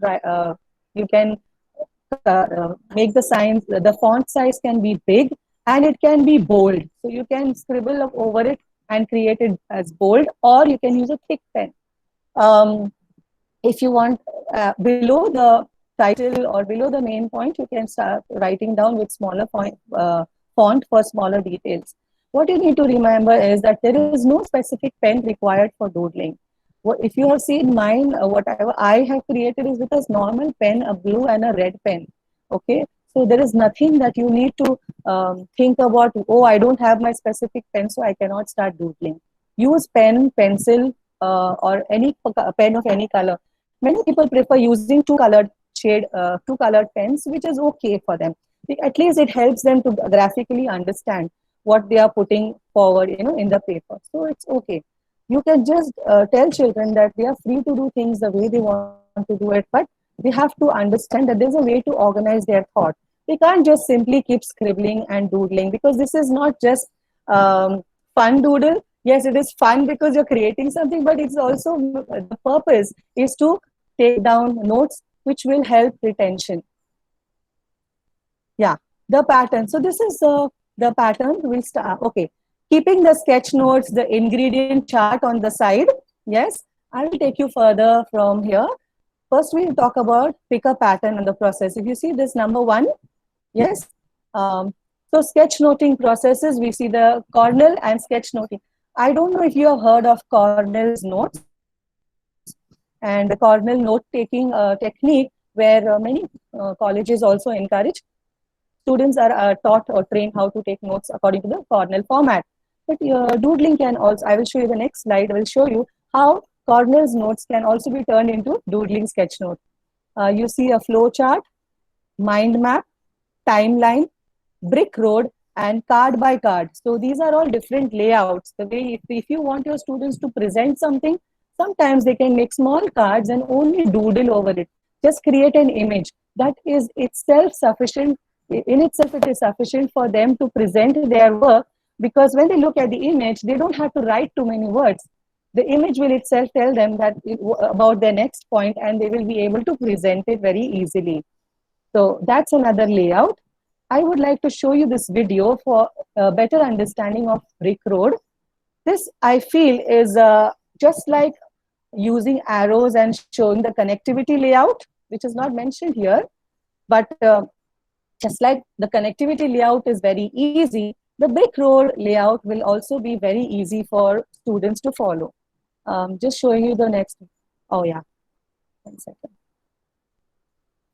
make the signs. The font size can be big and it can be bold. So you can scribble over it and create it as bold, or you can use a thick pen. If you want below the title or below the main point, you can start writing down with smaller font for smaller details. What you need to remember is that there is no specific pen required for doodling. If you have seen mine, whatever I have created is with a normal pen, a blue and a red pen. Okay, so there is nothing that you need to think about, oh, I don't have my specific pen, so I cannot start doodling. Use pen, pencil, or any pen of any color. Many people prefer using two colored pens, which is okay for them. At least it helps them to graphically understand what they are putting forward, in the paper. So it's okay. You can just tell children that they are free to do things the way they want to do it, but they have to understand that there's a way to organize their thought. They can't just simply keep scribbling and doodling, because this is not just fun doodle. Yes, it is fun because you're creating something, but it's also, the purpose is to take down notes which will help retention. Yeah, the pattern. So this is the pattern. We'll start. Okay, keeping the sketch notes, the ingredient chart on the side. Yes, I will take you further from here. First, we'll talk about pick a pattern in the process. If you see this number 1, yes. So sketch noting processes, we see the Cornell and sketch noting. I don't know if you have heard of Cornell's notes and the Cornell note-taking technique, where many colleges also encourage students are taught or trained how to take notes according to the Cornell format. But doodling can also, I will show you the next slide, I will show you how Cornell's notes can also be turned into doodling sketch note. You see a flow chart, mind map, timeline, brick road, and card by card. So these are all different layouts. The way, if you want your students to present something, sometimes they can make small cards and only doodle over it. Just create an image. That is itself sufficient. In itself, it is sufficient for them to present their work, because when they look at the image, they don't have to write too many words. the image will itself tell them that about their next point, and they will be able to present it very easily. So that's another layout. I would like to show you this video for a better understanding of Brick Road. This, I feel, is just like using arrows and showing the connectivity layout, which is not mentioned here. But just like the connectivity layout is very easy, the Brick Road layout will also be very easy for students to follow. Just showing you the next. Oh, yeah. 1 second.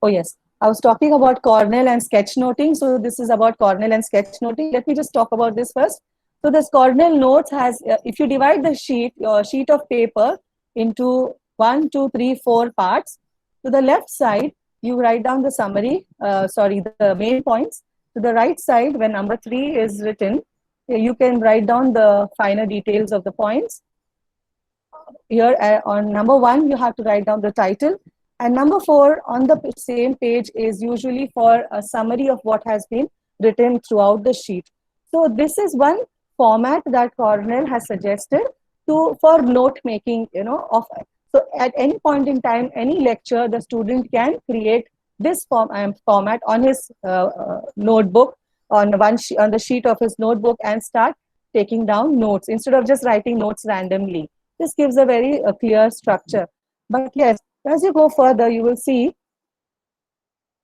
Oh, yes. I was talking about Cornell and sketchnoting. So this is about Cornell and sketchnoting. Let me just talk about this first. So this Cornell Notes has, if you divide the your sheet of paper into 1, 2, 3, 4 parts, to the left side, you write down the summary, the main points. To the right side, when number 3 is written, you can write down the finer details of the points. Here on number 1, you have to write down the title. And number 4 on the same page is usually for a summary of what has been written throughout the sheet. So this is one format that Cornell has suggested for note making, so at any point in time, any lecture, the student can create this format on his notebook, on the sheet of his notebook, and start taking down notes instead of just writing notes randomly. This gives a very clear structure. But yes, as you go further, you will see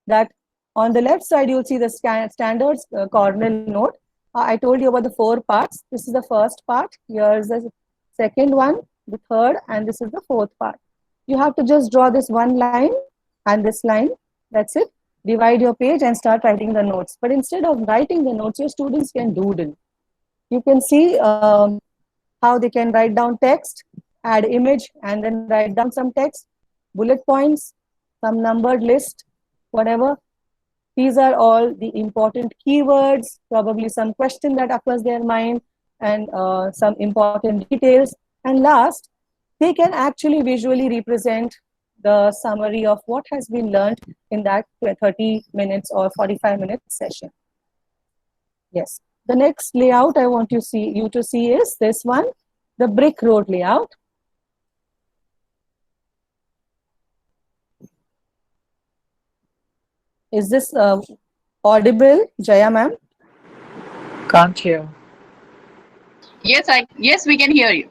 that on the left side, you will see the standard Cornell note. I told you about the 4 parts. This is the first part. Here is the second one, the third, and this is the 4th part. You have to just draw this one line and this line. That's it. Divide your page and start writing the notes. But instead of writing the notes, your students can doodle. You can see how they can write down text, add image, and then write down some text, bullet points, some numbered list, whatever. These are all the important keywords, probably some question that occurs their mind, and some important details. And last, they can actually visually represent the summary of what has been learned in that 30 minutes or 45 minute session. Yes. The next layout I want you to see is this one, the Brick Road layout. Is this audible, Jaya ma'am? Can't hear. Yes, we can hear you,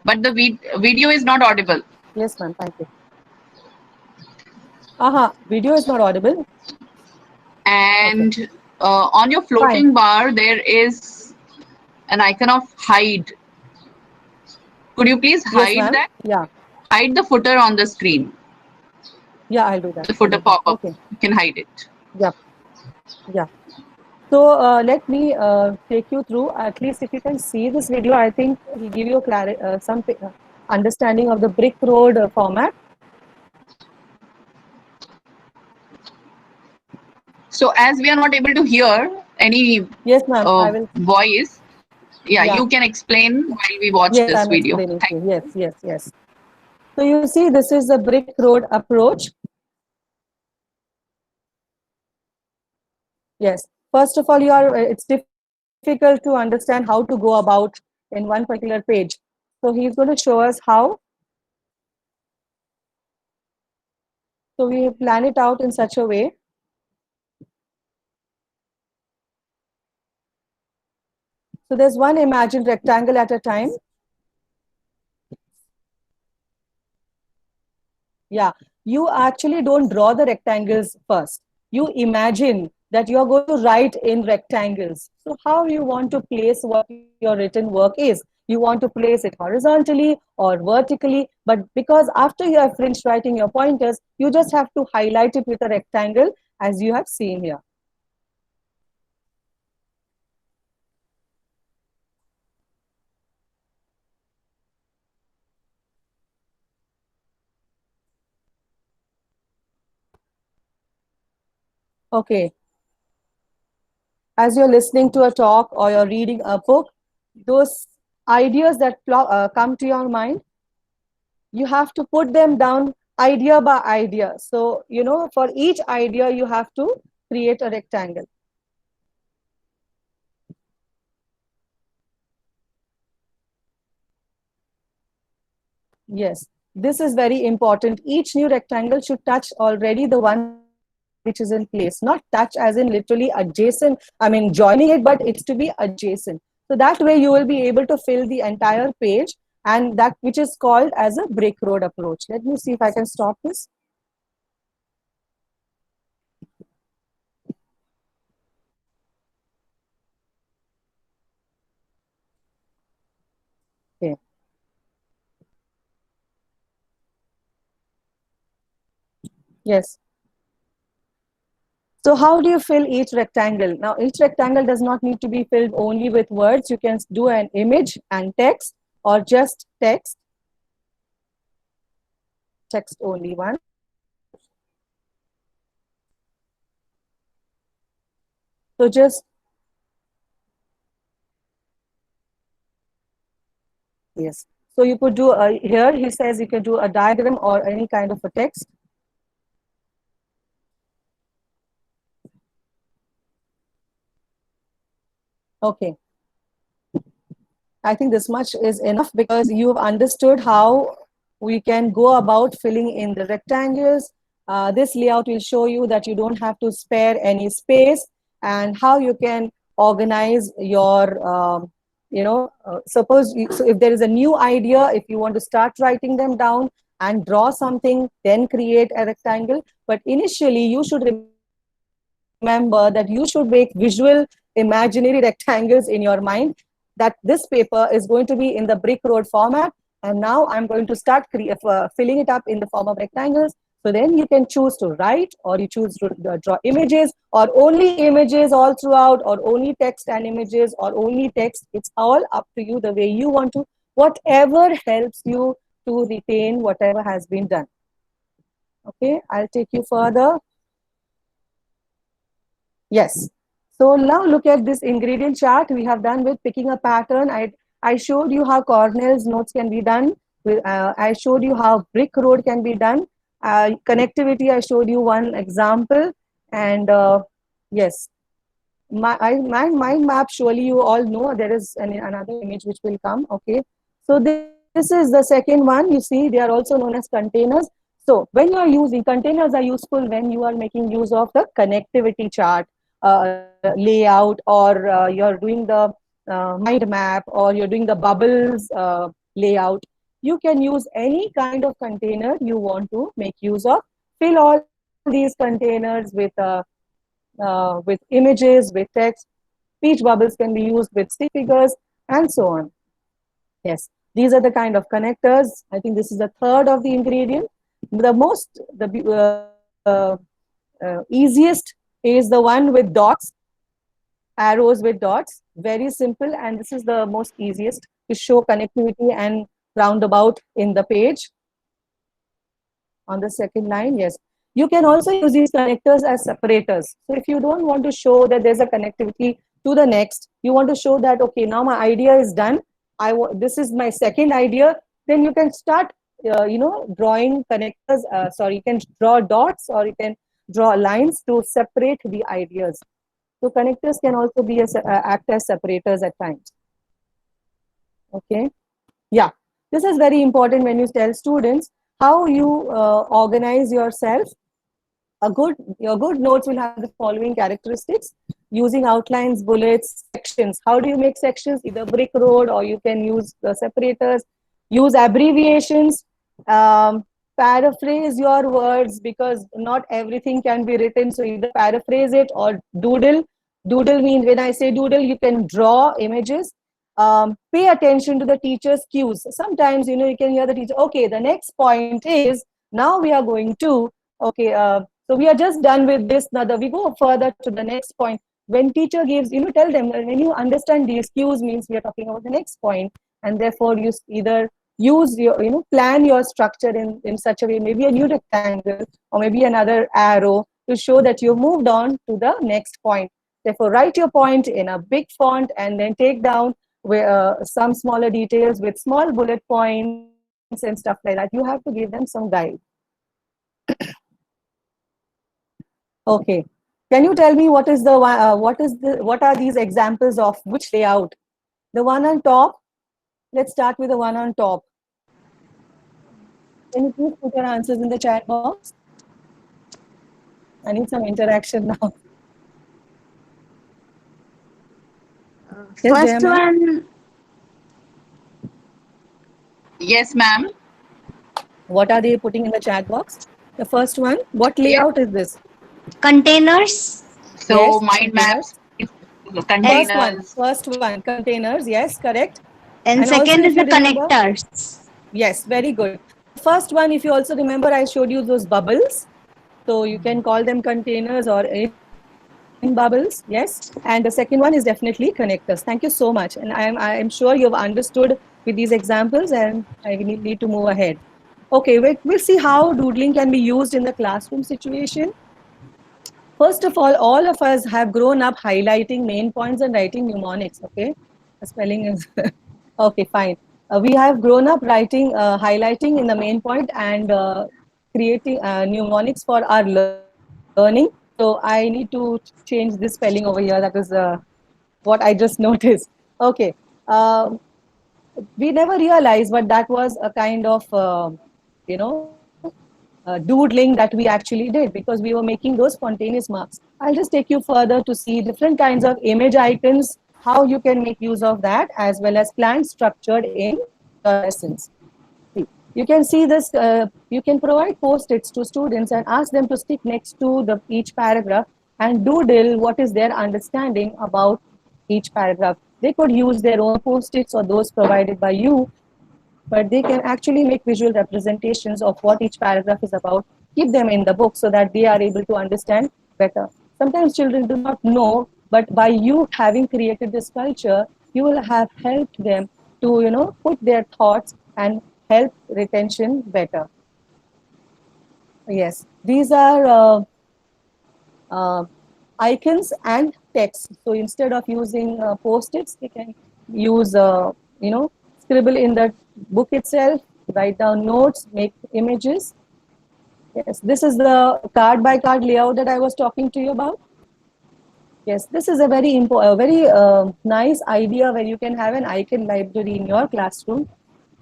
but the video is not audible. Yes, ma'am. Thank you. Video is not audible. And okay. On your floating bar, there is an icon of hide. Could you please hide that? Yeah. Hide the footer on the screen. Yeah, I'll do that. The footer pop-up. Okay. You can hide it. Yeah. Yeah. So let me take you through, at least if you can see this video, I think it will give you some understanding of the Brick Road format. So as we are not able to hear any yes, ma'am, I will. voice, you can explain while we watch this video. Yes. So you see, this is the Brick Road approach. Yes. First of all, it's difficult to understand how to go about in one particular page. So he's going to show us how. So we plan it out in such a way. So there's one imagined rectangle at a time. Yeah, you actually don't draw the rectangles first. You imagine that you're going to write in rectangles. So how you want to place what your written work is. You want to place it horizontally or vertically, but because after you have finished writing your pointers, you just have to highlight it with a rectangle as you have seen here. Okay. As you're listening to a talk or you're reading a book, those ideas that come to your mind, you have to put them down idea by idea. So, for each idea, you have to create a rectangle. Yes, this is very important. Each new rectangle should touch already the one which is in place, not touch as in literally adjacent, I mean joining it, but it's to be adjacent. So that way you will be able to fill the entire page, and that which is called as a brick road approach. Let me see if I can stop this. Okay. Yes. So how do you fill each rectangle? Now, each rectangle does not need to be filled only with words. You can do an image and text, or just text only one. So just, yes. So you could do, here he says you can do a diagram or any kind of a text. Okay. I think this much is enough because you've understood how we can go about filling in the rectangles. This layout will show you that you don't have to spare any space, and how you can organize your, suppose so if there is a new idea, if you want to start writing them down and draw something, then create a rectangle. But initially you should remember that you should make visual imaginary rectangles in your mind, that this paper is going to be in the brick road format, and now I'm going to start filling it up in the form of rectangles. So then you can choose to write, or you choose to draw images, or only images all throughout, or only text and images, or only text. It's all up to you, the way you want to, whatever helps you to retain whatever has been done. Okay, I'll take you further. Yes. So now look at this ingredient chart we have done with picking a pattern. I showed you how Cornell's notes can be done. I showed you how brick road can be done. Connectivity, I showed you one example. And yes, my mind map, surely you all know there is another image which will come. Okay. So this is the second one. You see, they are also known as containers. So when you are using, containers are useful when you are making use of the connectivity chart. Layout, or you're doing the mind map, or you're doing the bubbles layout. You can use any kind of container you want to make use of. Fill all these containers with images, with text. Speech bubbles can be used with stick figures, and so on. Yes, these are the kind of connectors. I think this is the third of the ingredient. The easiest is the one with dots, arrows with dots. Very simple, and this is the most easiest to show connectivity and roundabout in the page. On the second line, yes. You can also use these connectors as separators. So if you don't want to show that there's a connectivity to the next, you want to show that, okay, now my idea is done. This is my second idea. Then you can start, drawing connectors. You can draw dots, or you can draw lines to separate the ideas. So connectors can also be act as separators at times. Okay. Yeah. This is very important when you tell students how you organize yourself. Your good notes will have the following characteristics: using outlines, bullets, sections. How do you make sections? Either brick road, or you can use the separators. Use abbreviations. Paraphrase your words, because not everything can be written. So either paraphrase it or doodle. Doodle means, when I say doodle, you can draw images. Pay attention to the teacher's cues. Sometimes, you can hear the teacher, okay, the next point is, now we are going to, okay, so we are just done with this. Now we go further to the next point. When teacher gives, tell them, when you understand these cues, means we are talking about the next point, and therefore you either use your, plan your structure in such a way, maybe a new rectangle or maybe another arrow, to show that you moved on to the next point. Therefore, write your point in a big font, and then take down some smaller details with small bullet points and stuff like that. You have to give them some guide. Okay. Can you tell me what are these examples of which layout? The one on top. Let's start with the one on top. Can you please put your answers in the chat box? I need some interaction now. Yes, First Jaya, ma'am? one, Yes, ma'am. What are they putting in the chat box? The first one, what Yes. layout is this? containers. So Yes, mind maps, containers. containers. First one, containers. Yes, correct. And And also, second if is you the remember, connectors. yes, very good. The first one, if you also remember, I showed you those bubbles. So you can call them containers or in bubbles. Yes. And the second one is definitely connectors. Thank you so much. And I am sure you've understood with these examples, and I need to move ahead. Okay, we'll see how doodling can be used in the classroom situation. First of all of us have grown up highlighting main points and writing mnemonics. Okay, the spelling is okay, fine. We have grown up writing, highlighting in the main point and creating mnemonics for our learning. So I need to change this spelling over here. That is what I just noticed. Okay. Um we never realized, but that was a kind of you know doodling that we actually did because we were making those spontaneous marks. I'll just take you further to see different kinds of image icons, how you can make use of that, as well as plans structured in your lessons. See, you can see this, you can provide post-its to students and ask them to stick next to each paragraph and doodle what is their understanding about each paragraph. They could use their own post-its or those provided by you, but they can actually make visual representations of what each paragraph is about, keep them in the book so that they are able to understand better. Sometimes children do not know, but by you having created this culture, you will have helped them to, put their thoughts and help retention better. Yes, these are uh, icons and text. So instead of using post-its, they can use, scribble in the book itself, write down notes, make images. Yes, this is the card by card layout that I was talking to you about. Yes, this is a very important, very nice idea where you can have an icon library in your classroom.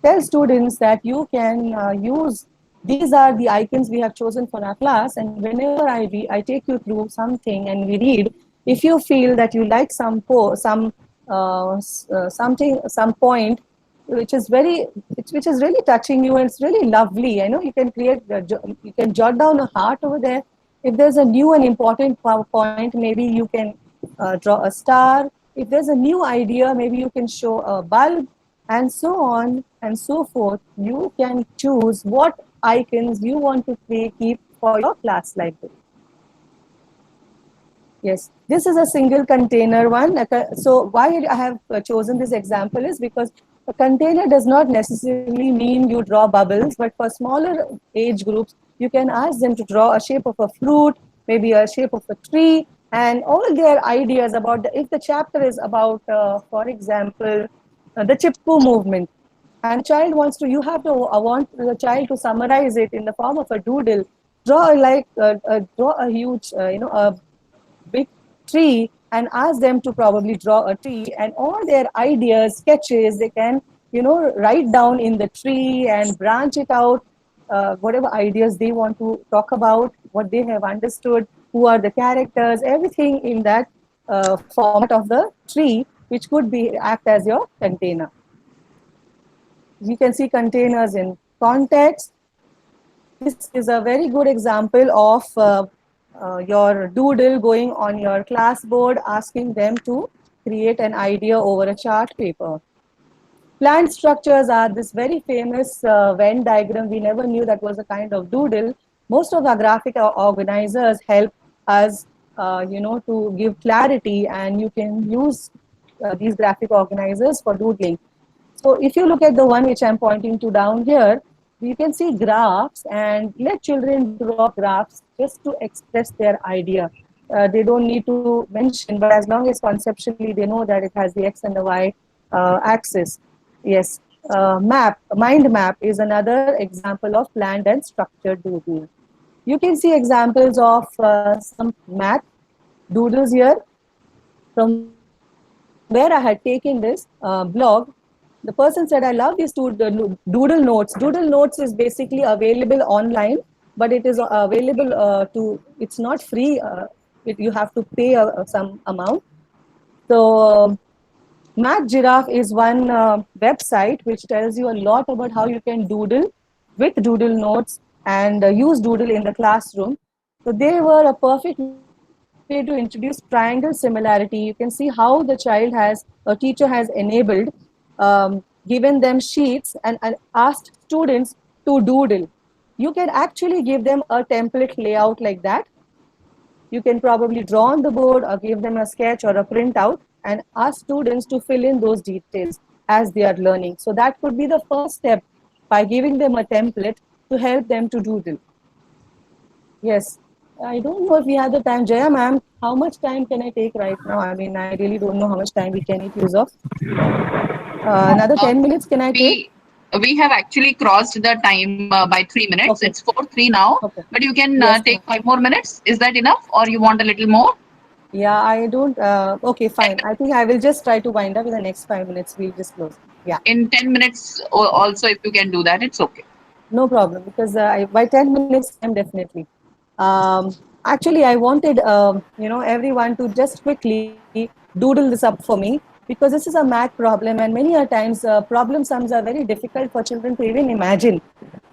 Tell students that you can use, these are the icons we have chosen for our class, and whenever I take you through something and we read, if you feel that you like some point which is which is really touching you and it's really lovely. I know you can you can jot down a heart over there. If there's a new and important point, maybe you can draw a star. If there's a new idea, maybe you can show a bulb, and so on and so forth. You can choose what icons you want to keep for your class library. Yes, this is a single container one. So why I have chosen this example is because a container does not necessarily mean you draw bubbles, but for smaller age groups, you can ask them to draw a shape of a fruit, maybe a shape of a tree, and all their ideas about if the chapter is about, for example, the Chipko movement, and the child wants to, you have to want the child to summarize it in the form of a doodle. Draw a huge, a big tree and ask them to probably draw a tree, and all their ideas, sketches, they can, write down in the tree and branch it out, whatever ideas they want to talk about, what they have understood, who are the characters, everything in that format of the tree, which could be act as your container. You can see containers in context. This is a very good example of your doodle going on your class board, asking them to create an idea over a chart paper. Plant structures are this very famous Venn diagram. We never knew that was a kind of doodle. Most of the graphic organizers help us, to give clarity, and you can use these graphic organizers for doodling. So if you look at the one which I'm pointing to down here, you can see graphs, and let children draw graphs just to express their idea. They don't need to mention, but as long as conceptually they know that it has the X and the Y axis. Yes, mind map is another example of planned and structured doodling. You can see examples of some math doodles here, from where I had taken this blog. The person said, I love these two doodle notes. Doodle notes is basically available online, but it is available it's not free. You have to pay some amount. So Math Giraffe is one website which tells you a lot about how you can doodle with doodle notes and use doodle in the classroom. So they were a perfect way to introduce triangle similarity. You can see how the teacher has enabled, given them sheets and asked students to doodle. You can actually give them a template layout like that. You can probably draw on the board or give them a sketch or a printout and ask students to fill in those details as they are learning. So that could be the first step, by giving them a template to help them to doodle. Yes. I don't know if we have the time. Jaya ma'am, how much time can I take right now? I mean, I really don't know how much time we can make use of. Another 10 minutes can I take? We have actually crossed the time by 3 minutes. Okay. It's 4:03 now, Okay. but you can Yes, take 5 more minutes. Is that enough, or you want a little more? Yeah, I don't. Okay, fine. I think I will just try to wind up in the next 5 minutes. We'll just close. Yeah, In 10 minutes, also, if you can do that, it's okay. no problem, because by 10 minutes time, definitely. Actually, I wanted everyone to just quickly doodle this up for me, because this is a math problem, and many a times problem sums are very difficult for children to even imagine.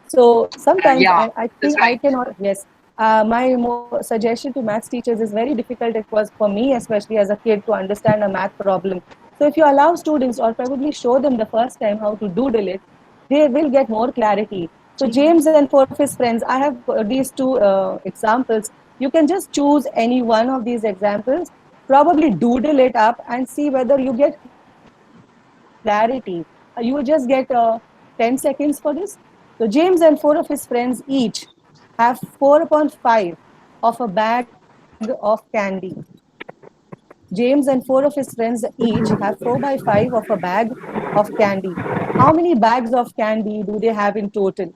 So sometimes Yeah, I that's think I right. cannot. Yes, my suggestion to maths teachers is very difficult. It was for me, especially as a kid, to understand a math problem. So if you allow students, or probably show them the first time how to doodle it, they will get more clarity. So James and four of his friends, I have these two examples. You can just choose any one of these examples, probably doodle it up and see whether you get clarity. You will just get 10 seconds for this. So James and four of his friends each have 4/5 of a bag of candy. James and four of his friends each have 4/5 of a bag of candy. How many bags of candy do they have in total?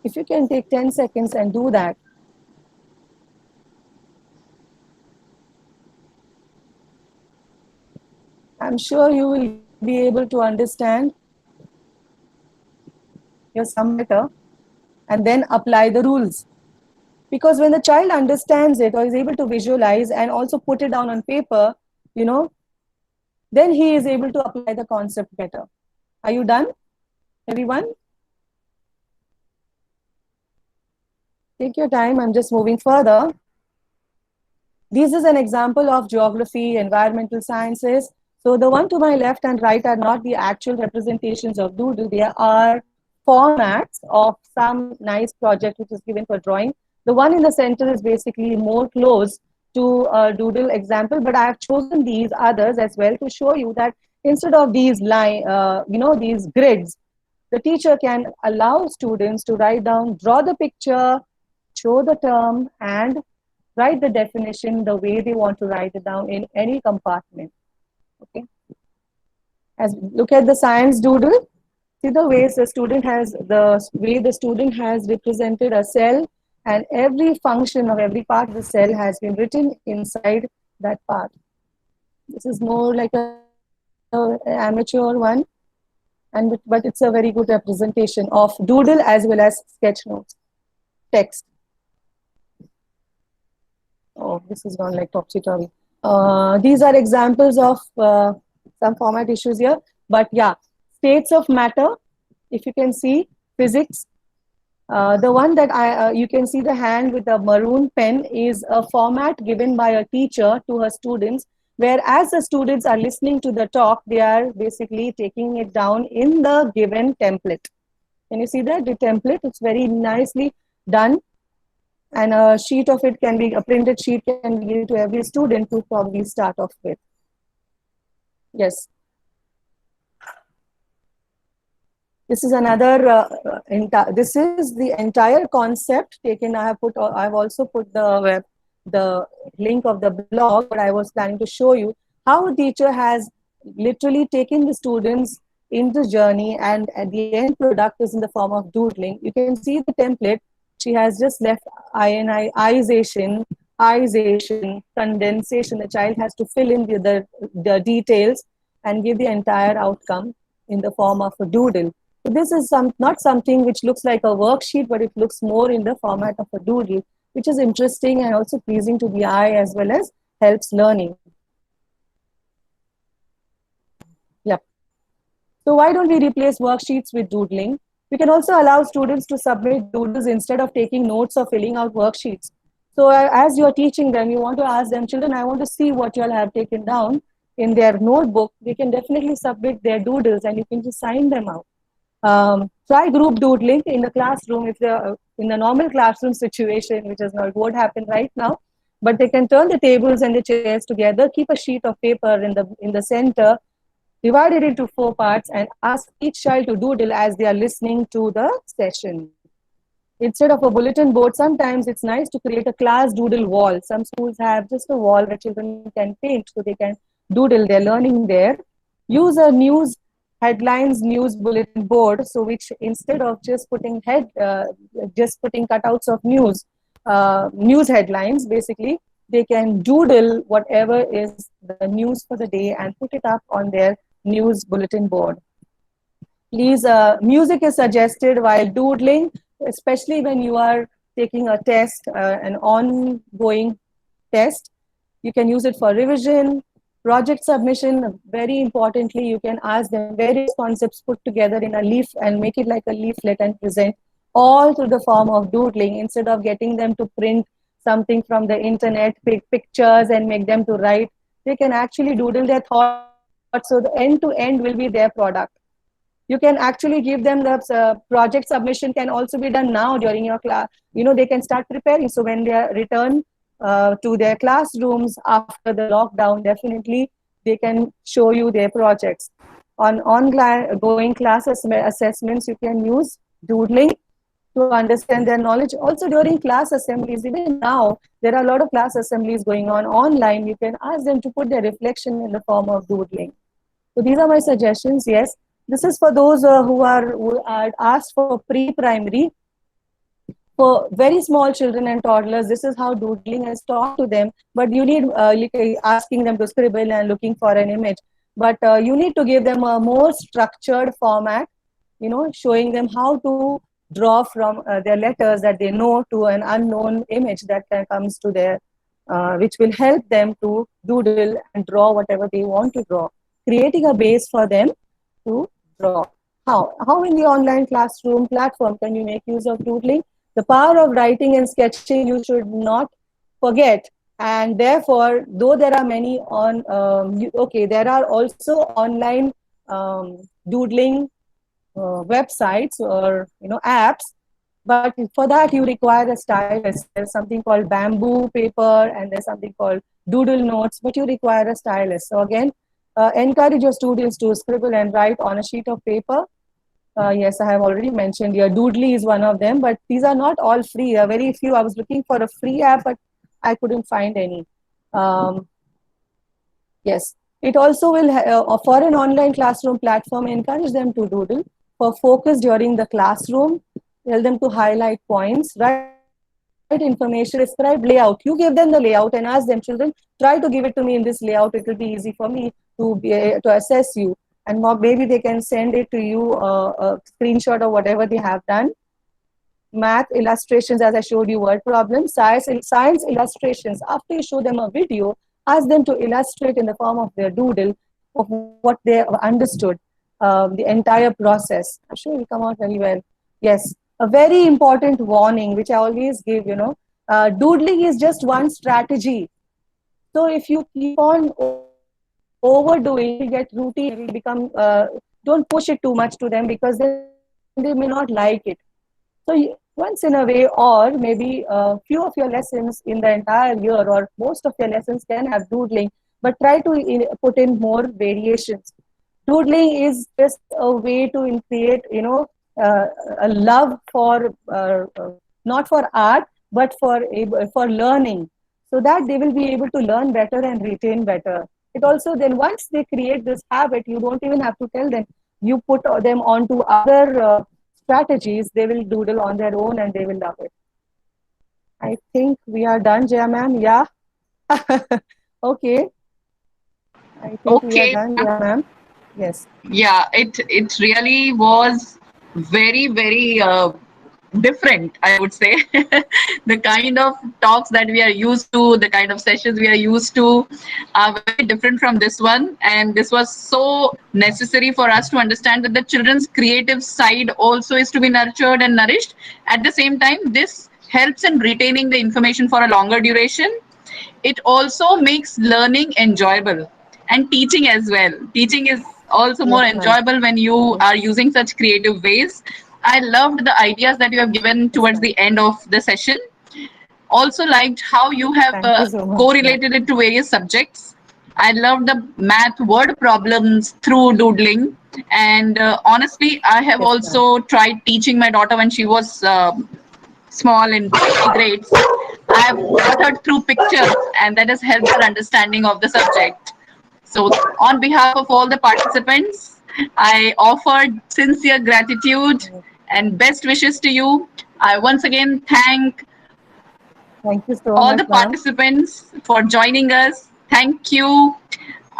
If you can take 10 seconds and do that. I'm sure you will be able to understand your sum better and then apply the rules. Because when the child understands it or is able to visualize and also put it down on paper, then he is able to apply the concept better. Are you done, everyone? Take your time. I'm just moving further. This is an example of geography, environmental sciences. So the one to my left and right are not the actual representations of doodle. They are formats of some nice project which is given for drawing. The one in the center is basically more close to a doodle example, but I have chosen these others as well to show you that instead of these these grids, the teacher can allow students to write down, draw the picture, show the term, and write the definition the way they want to write it down in any compartment. Okay. As look at the science doodle, see the ways the student has represented a cell, and every function of every part of the cell has been written inside that part. This is more like a amateur one, but it's a very good representation of doodle as well as sketch notes, text. Oh, this is gone like topsy-turvy. These are examples of some format issues here. But yeah, states of matter, if you can see, physics. The one that you can see the hand with the maroon pen is a format given by a teacher to her students, where as the students are listening to the talk, they are basically taking it down in the given template. Can you see that? The template, it's very nicely done. And a sheet of it can be, a printed sheet can be given to every student to probably start off with. Yes. This is another, this is the entire concept taken. I've also put the link of the blog, but I was planning to show you how a teacher has literally taken the students in the journey, and at the end product is in the form of doodling. You can see the template. She has just left ionization, condensation. The child has to fill in the details. and give the entire outcome in the form of a doodle. So this is not something which looks like a worksheet, but it looks more in the format of a doodle, which is interesting and also pleasing to the eye as well as helps learning. Yep. So why don't we replace worksheets with doodling? We can also allow students to submit doodles instead of taking notes or filling out worksheets. So as you're teaching them, you want to ask them, children, I want to see what you all have taken down in their notebook. They can definitely submit their doodles and you can just sign them out. Try group doodling in the classroom if they're in the normal classroom situation, which is not what happened right now. But they can turn the tables and the chairs together, keep a sheet of paper in the center, divide it into 4 parts, and ask each child to doodle as they are listening to the session. Instead of a bulletin board, sometimes it's nice to create a class doodle wall. Some schools have just a wall where children can paint, so they can doodle their learning there. Use a news headlines news bulletin board, so which instead of just putting cutouts of news headlines, basically they can doodle whatever is the news for the day and put it up on their news bulletin board. Please, music is suggested while doodling, especially when you are taking a test, an ongoing test. You can use it for revision, project submission. Very importantly, you can ask them various concepts put together in a leaf and make it like a leaflet and present all through the form of doodling instead of getting them to print something from the internet, pick pictures and make them to write. They can actually doodle their thoughts, so the end to end will be their product. You can actually give them the project submission can also be done now during your class. They can start preparing. So when they return to their classrooms after the lockdown, definitely they can show you their projects. On ongoing class assessments, you can use doodling to understand their knowledge. Also during class assemblies, even now, there are a lot of class assemblies going on online. You can ask them to put their reflection in the form of doodling. So these are my suggestions. Yes, this is for those who are asked for pre-primary. For very small children and toddlers, this is how doodling is taught to them. But you need asking them to scribble and looking for an image. But you need to give them a more structured format, showing them how to draw from their letters that they know to an unknown image that comes to their, which will help them to doodle and draw whatever they want to draw, creating a base for them to draw. How in the online classroom platform can you make use of doodling? The power of writing and sketching you should not forget. And therefore, though there are many there are also online doodling websites or apps, but for that you require a stylus. There's something called bamboo paper and there's something called doodle notes, but you require a stylus. So again, encourage your students to scribble and write on a sheet of paper. Yes, I have already mentioned here, Doodly is one of them, but these are not all free. Very few. I was looking for a free app, but I couldn't find any. Yes, it also will, for an online classroom platform, encourage them to doodle. For focus during the classroom, tell them to highlight points, write information, describe layout. You give them the layout and ask them, children, try to give it to me in this layout. It will be easy for me to assess you. And maybe they can send it to you, a screenshot of whatever they have done. Math illustrations, as I showed you, word problems. Science illustrations. After you show them a video, ask them to illustrate in the form of their doodle of what they have understood, the entire process. I'm sure it will come out very well. Yes, a very important warning, which I always give, doodling is just one strategy. So if you keep on overdoing, you get routine, it will become, don't push it too much to them because then they may not like it. So once in a way, or maybe a few of your lessons in the entire year or most of your lessons can have doodling, but try to put in more variations. Doodling is just a way to create, a love for, not for art, but for learning, so that they will be able to learn better and retain better. It also, then once they create this habit, you don't even have to tell them. You put them onto other strategies, they will doodle on their own and they will love it. I think we are done, Jaya ma'am. Yeah. Okay. I think we are Okay. done. Yeah, ma'am. Yes. Yeah, it really was very different, I would say. The kind of talks that we are used to, the kind of sessions we are used to are very different from this one, and this was so necessary for us to understand that the children's creative side also is to be nurtured and nourished. At the same time, this helps in retaining the information for a longer duration. It also makes learning enjoyable and teaching as well. Teaching is also more Yes, ma'am. enjoyable when you are using such creative ways. I loved the ideas that you have given towards the end of the session. Also liked how you have Thank you so much, ma'am. correlated it to various subjects. I loved the math word problems through doodling. And honestly, I have Yes, ma'am. also tried teaching my daughter when she was small in grades. I've taught her through pictures, and that has helped her understanding of the subject. So, on behalf of all the participants, I offered sincere gratitude and best wishes to you. I once again thank Thank you so all much, the ma'am. participants for joining us. Thank you.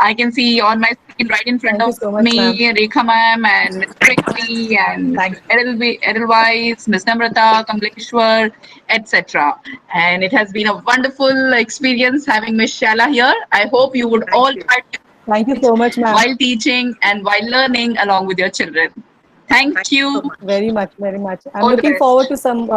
I can see on my screen right in front Thank you of so much, me, ma'am. Rekha ma'am and Ms. Prithvi and Thank Mr. Edelweiss, Ms. Namrata, Kamleshwar, etc. And it has been a wonderful experience having Ms. Shala here. I hope you would all you. try to Thank you so much, ma'am. while teaching and while learning along with your children. Thank you. Very much, very much. I'm All the looking best. forward to some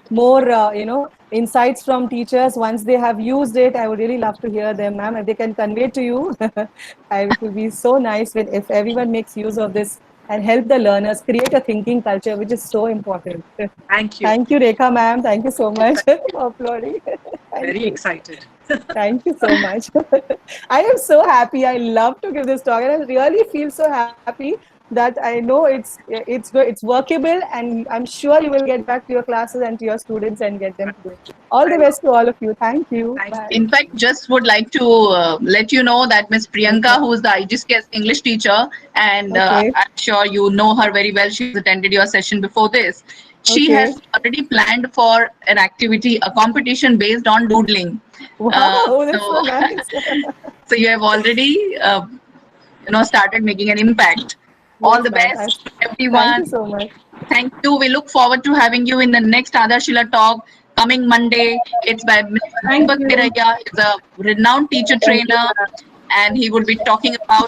more, insights from teachers once they have used it. I would really love to hear them, ma'am. If they can convey to you, it will be so nice if everyone makes use of this and help the learners create a thinking culture, which is so important. Thank you. Thank you, Rekha, ma'am. Thank you so much for applauding. Thank Very you. excited. Thank you so much. I am so happy. I love to give this talk, and I really feel so happy that I know it's workable, and I'm sure you will get back to your classes and to your students and get them to do it. All the best to all of you. Thank you. Bye. In fact, just would like to let you know that Miss Priyanka, who is the IGCS English teacher, and Okay. I'm sure you know her very well. She's attended your session before this. She Okay. has already planned for an activity, a competition based on doodling. Wow, that's so nice. So you have already, started making an impact. All Yes, the ma'am. best, Thank everyone. you so much. Thank you. We look forward to having you in the next Adarshila talk coming Monday. It's by Mr. Deepak Tiraya. He's a renowned teacher trainer, and he will be talking about